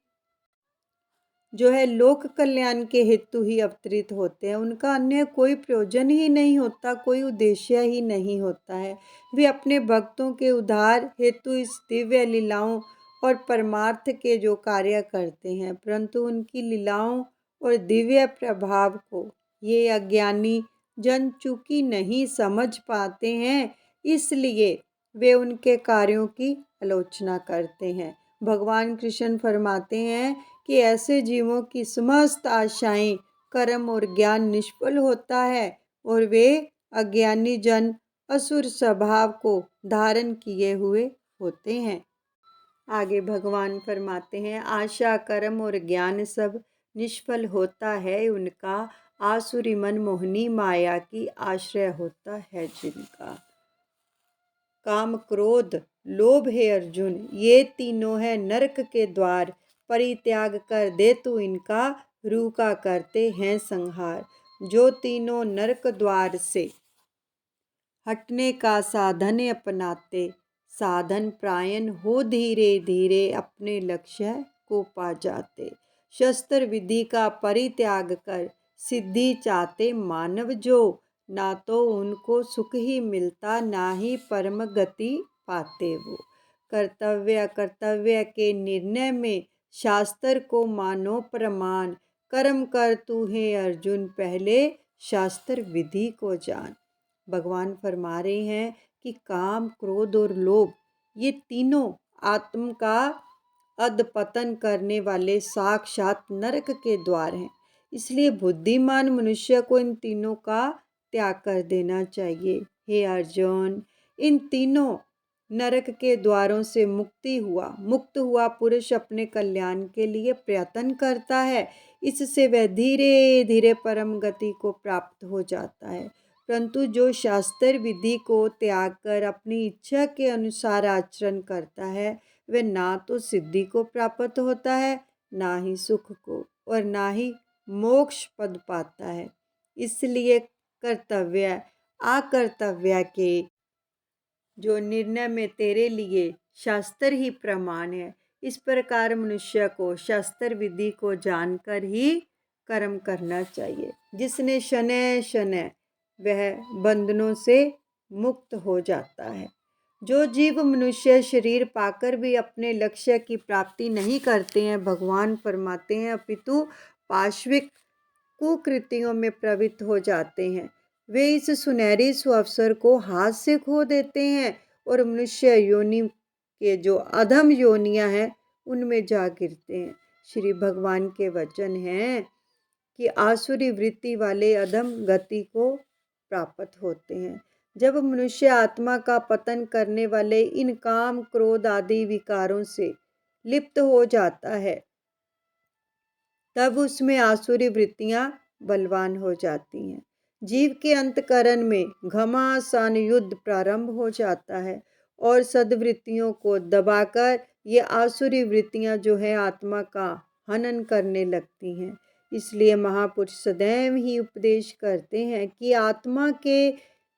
जो है लोक कल्याण के हेतु ही अवतरित होते हैं। उनका अन्य कोई प्रयोजन ही नहीं होता, कोई उद्देश्य ही नहीं होता है। वे अपने भक्तों के उद्धार हेतु इस दिव्य लीलाओं और परमार्थ के जो कार्य करते हैं, परंतु उनकी लीलाओं और दिव्य प्रभाव को ये अज्ञानी जन चूंकि नहीं समझ पाते हैं, इसलिए वे उनके कार्यों की आलोचना करते हैं। भगवान कृष्ण फरमाते हैं कि ऐसे जीवों की समस्त आशाएं, कर्म और ज्ञान निष्फल होता है और वे अज्ञानी जन असुर स्वभाव को धारण किए हुए होते हैं। आगे भगवान फरमाते हैं, आशा, कर्म और ज्ञान सब निष्फल होता है उनका, आसुरी मन मोहनी माया की आश्रय होता है जिनका। काम, क्रोध, लोभ है अर्जुन, ये तीनों है नरक के द्वार, परित्याग कर दे तू इनका, रूका करते हैं संहार। जो तीनों नरक द्वार से हटने का साधन अपनाते, साधन प्रायण हो धीरे धीरे अपने लक्ष्य को पा जाते। शस्त्र विधि का परित्याग कर सिद्धि चाहते मानव जो, ना तो उनको सुख ही मिलता ना ही परम गति पाते वो। कर्तव्य कर्तव्य के निर्णय में शास्त्र को मानो प्रमाण, कर्म कर तू है अर्जुन पहले शास्त्र विधि को जान। भगवान फरमा रहे हैं कि काम, क्रोध और लोभ ये तीनों आत्म का अधपतन करने वाले साक्षात नरक के द्वार हैं। इसलिए बुद्धिमान मनुष्य को इन तीनों का त्याग कर देना चाहिए। हे अर्जुन, इन तीनों नरक के द्वारों से मुक्त हुआ पुरुष अपने कल्याण के लिए प्रयत्न करता है। इससे वह धीरे धीरे परम गति को प्राप्त हो जाता है। परंतु जो शास्त्र विधि को त्याग कर अपनी इच्छा के अनुसार आचरण करता है, वह ना तो सिद्धि को प्राप्त होता है, ना ही सुख को, और ना ही मोक्ष पद पाता है। इसलिए कर्तव्य अकर्तव्य के जो निर्णय में तेरे लिए शास्त्र ही प्रमाण है। इस प्रकार मनुष्य को शास्त्र विधि को जानकर ही कर्म करना चाहिए। जिसने शनैः शनैः वह बंधनों से मुक्त हो जाता है। जो जीव मनुष्य शरीर पाकर भी अपने लक्ष्य की प्राप्ति नहीं करते हैं, भगवान फरमाते हैं, अपितु पाश्विक कुकृतियों में प्रवृत्त हो जाते हैं, वे इस सुनहरी सुअवसर को हाथ से खो देते हैं और मनुष्य योनि के जो अधम योनियां हैं उनमें जा गिरते हैं। श्री भगवान के वचन हैं कि आसुरी वृत्ति वाले अधम गति को प्राप्त होते हैं। जब मनुष्य आत्मा का पतन करने वाले इन काम, क्रोध आदि विकारों से लिप्त हो जाता है, तब उसमें आसुरी वृत्तियां बलवान हो जाती हैं। जीव के अंतकरण में घमासान युद्ध प्रारंभ हो जाता है और सद्वृत्तियों को दबाकर ये आसुरी वृत्तियां जो है आत्मा का हनन करने लगती हैं। इसलिए महापुरुष सदैव ही उपदेश करते हैं कि आत्मा के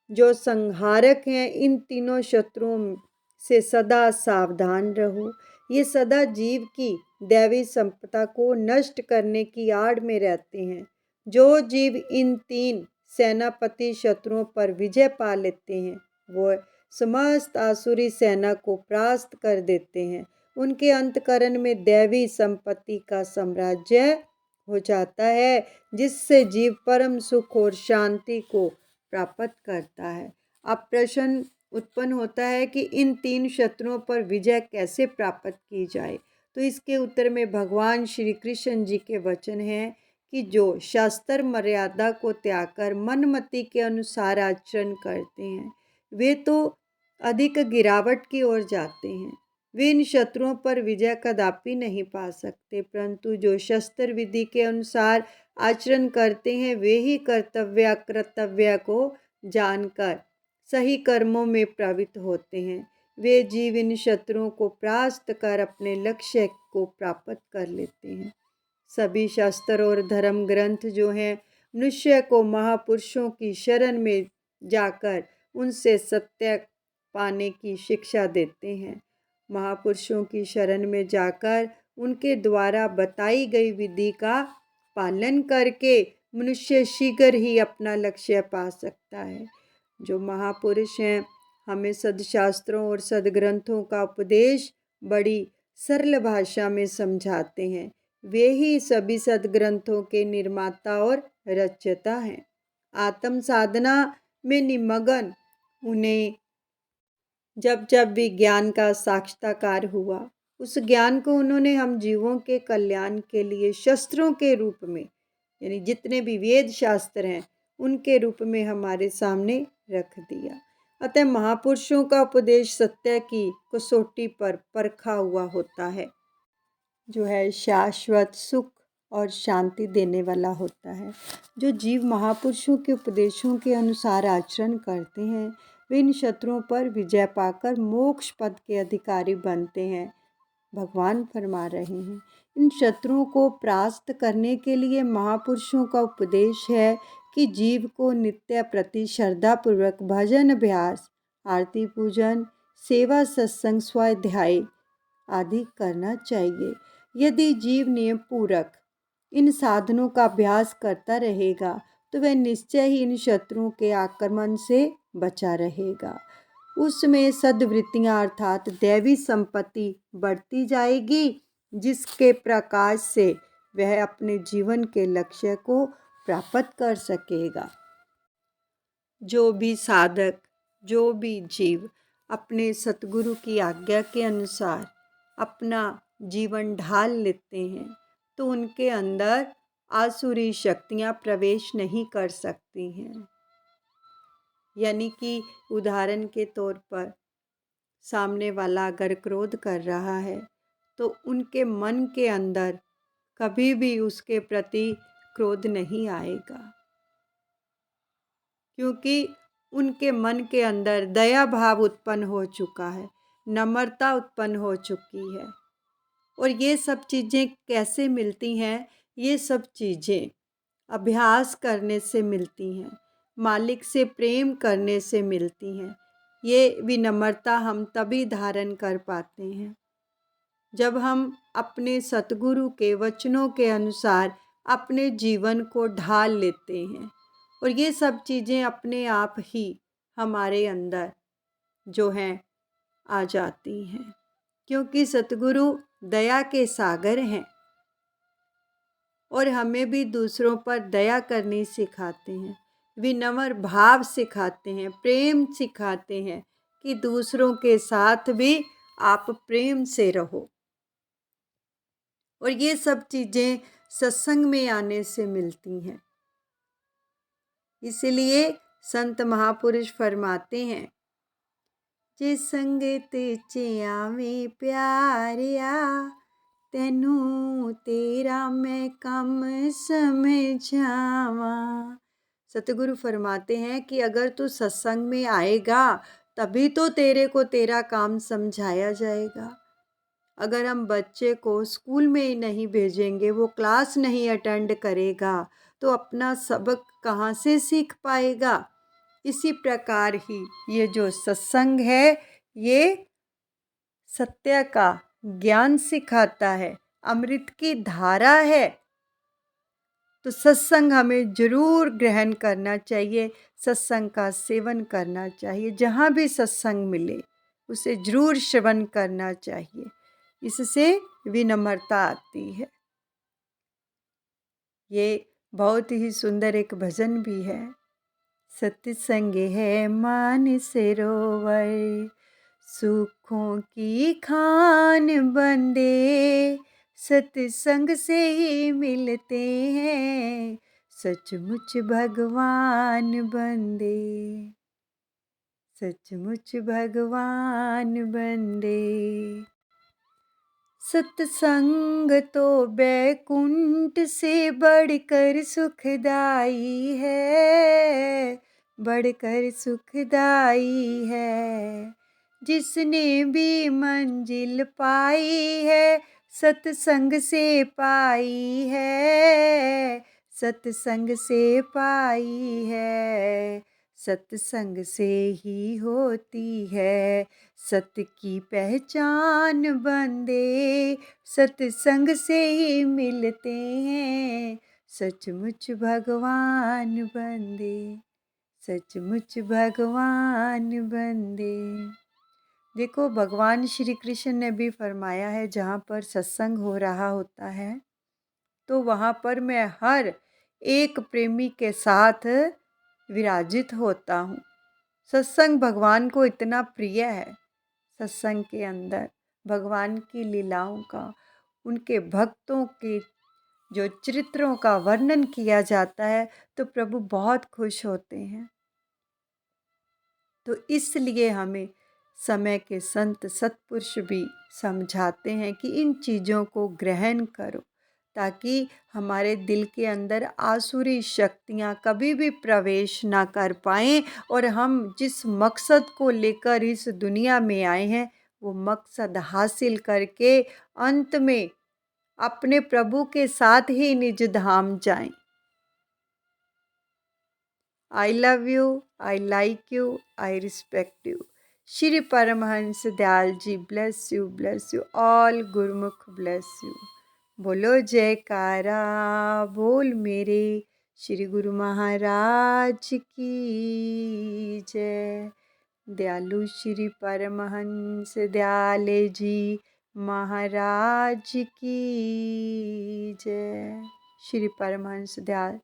जो संहारक हैं, इन तीनों शत्रुओं से सदा सावधान रहो। ये सदा जीव की दैवी संपदा को नष्ट करने की आड़ में रहते हैं। जो जीव इन तीन सेनापति शत्रुओं पर विजय पा लेते हैं, वो समस्त आसुरी सेना को परास्त कर देते हैं। उनके अंतकरण में दैवी संपत्ति का साम्राज्य हो जाता है, जिससे जीव परम सुख और शांति को प्राप्त करता है। अब प्रश्न उत्पन्न होता है कि इन तीन शत्रुओं पर विजय कैसे प्राप्त की जाए। तो इसके उत्तर में भगवान श्री कृष्ण जी के वचन हैं कि जो शास्त्र मर्यादा को त्याग कर मनमति के अनुसार आचरण करते हैं, वे तो अधिक गिरावट की ओर जाते हैं। वे इन शत्रुओं पर विजय कदापि नहीं पा सकते, परंतु जो शस्त्र विधि के अनुसार आचरण करते हैं, वे ही कर्तव्य कर्तव्य को जानकर सही कर्मों में प्रवृत्त होते हैं। वे जीव इन शत्रुओं को परास्त कर अपने लक्ष्य को प्राप्त कर लेते हैं। सभी शास्त्र और धर्म ग्रंथ जो हैं, मनुष्य को महापुरुषों की शरण में जाकर उनसे सत्य पाने की शिक्षा देते हैं। महापुरुषों की शरण में जाकर उनके द्वारा बताई गई विधि का पालन करके मनुष्य शीघ्र ही अपना लक्ष्य पा सकता है। जो महापुरुष हैं, हमें सदशास्त्रों और सदग्रंथों का उपदेश बड़ी सरल भाषा में समझाते हैं। वे ही सभी सदग्रंथों के निर्माता और रचयिता हैं। आत्म साधना में निमग्न उन्हें जब जब भी ज्ञान का साक्षात्कार हुआ, उस ज्ञान को उन्होंने हम जीवों के कल्याण के लिए शस्त्रों के रूप में, यानी जितने भी वेद शास्त्र हैं, उनके रूप में हमारे सामने रख दिया। अतः महापुरुषों का उपदेश सत्य की कसौटी पर परखा हुआ होता है, जो है शाश्वत सुख और शांति देने वाला होता है। जो जीव महापुरुषों के उपदेशों के अनुसार आचरण करते हैं, वे इन शत्रुओं पर विजय पाकर मोक्ष पद के अधिकारी बनते हैं। भगवान फरमा रहे हैं, इन शत्रुओं को परास्त करने के लिए महापुरुषों का उपदेश है कि जीव को नित्य प्रति श्रद्धापूर्वक भजन अभ्यास, आरती पूजन, सेवा, सत्संग, स्वाध्याय आदि करना चाहिए। यदि जीव नियम पूर्वक इन साधनों का अभ्यास करता रहेगा तो वह निश्चय ही इन शत्रुओं के आक्रमण से बचा रहेगा। उसमें सद्वृत्तियाँ अर्थात दैवी संपत्ति बढ़ती जाएगी, जिसके प्रकाश से वह अपने जीवन के लक्ष्य को प्राप्त कर सकेगा। जो भी साधक, जो भी जीव अपने सतगुरु की आज्ञा के अनुसार अपना जीवन ढाल लेते हैं तो उनके अंदर आसुरी शक्तियाँ प्रवेश नहीं कर सकती हैं। यानी कि उदाहरण के तौर पर सामने वाला अगर क्रोध कर रहा है तो उनके मन के अंदर कभी भी उसके प्रति क्रोध नहीं आएगा, क्योंकि उनके मन के अंदर दया भाव उत्पन्न हो चुका है, नम्रता उत्पन्न हो चुकी है। और ये सब चीज़ें कैसे मिलती हैं? ये सब चीज़ें अभ्यास करने से मिलती हैं, मालिक से प्रेम करने से मिलती हैं। ये विनम्रता हम तभी धारण कर पाते हैं जब हम अपने सतगुरु के वचनों के अनुसार अपने जीवन को ढाल लेते हैं। और ये सब चीज़ें अपने आप ही हमारे अंदर जो हैं आ जाती हैं, क्योंकि सतगुरु दया के सागर हैं और हमें भी दूसरों पर दया करनी सिखाते हैं, विनम्र भाव सिखाते हैं, प्रेम सिखाते हैं कि दूसरों के साथ भी आप प्रेम से रहो। और ये सब चीज़ें सत्संग में आने से मिलती हैं। इसलिए संत महापुरुष फरमाते हैं, जे संगत च आवे प्यारिया, तेनू तेरा मैं कम समझावा। सतगुरु फरमाते हैं कि अगर तू सत्संग में आएगा तभी तो तेरे को तेरा काम समझाया जाएगा। अगर हम बच्चे को स्कूल में ही नहीं भेजेंगे, वो क्लास नहीं अटेंड करेगा, तो अपना सबक कहाँ से सीख पाएगा? इसी प्रकार ही ये जो सत्संग है, ये सत्य का ज्ञान सिखाता है, अमृत की धारा है। तो सत्संग हमें ज़रूर ग्रहण करना चाहिए, सत्संग का सेवन करना चाहिए। जहाँ भी सत्संग मिले उसे ज़रूर श्रवण करना चाहिए, इससे विनम्रता आती है। ये बहुत ही सुंदर एक भजन भी है। सत्संग है मान सरोवर, सुखों की खान बंदे, सत्संग से ही मिलते हैं सचमुच भगवान बंदे, सचमुच भगवान बंदे। सत्संग तो बैकुंठ से बढ़कर सुखदाई है, बढ़कर सुखदाई है। जिसने भी मंजिल पाई है सत्संग से पाई है, सत्संग से पाई है। सत्संग से ही होती है सत्य की पहचान बंदे, सत्संग से ही मिलते हैं सचमुच भगवान बंदे, सचमुच भगवान बंदे। देखो, भगवान श्री कृष्ण ने भी फरमाया है, जहाँ पर सत्संग हो रहा होता है तो वहाँ पर मैं हर एक प्रेमी के साथ विराजित होता हूँ। सत्संग भगवान को इतना प्रिय है। सत्संग के अंदर भगवान की लीलाओं का, उनके भक्तों के जो चरित्रों का वर्णन किया जाता है तो प्रभु बहुत खुश होते हैं। तो इसलिए हमें समय के संत सत्पुरुष भी समझाते हैं कि इन चीज़ों को ग्रहण करो, ताकि हमारे दिल के अंदर आसुरी शक्तियाँ कभी भी प्रवेश ना कर पाएँ और हम जिस मकसद को लेकर इस दुनिया में आए हैं वो मकसद हासिल करके अंत में अपने प्रभु के साथ ही निज धाम जाएं। I love you, I like you, I respect you. Shri Paramhans Dayal ji bless you, all Gurmukh bless you. बोलो जयकारा बोल मेरे श्री गुरु महाराज की जय। दयालु श्री परमहंस दयाल जी महाराज की जय। श्री परमहंस दयाल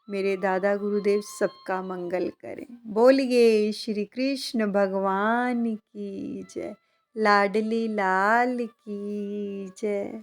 मेरे दादा गुरुदेव सबका मंगल करें। बोलिए श्री कृष्ण भगवान की जय, लाडली लाल की जय।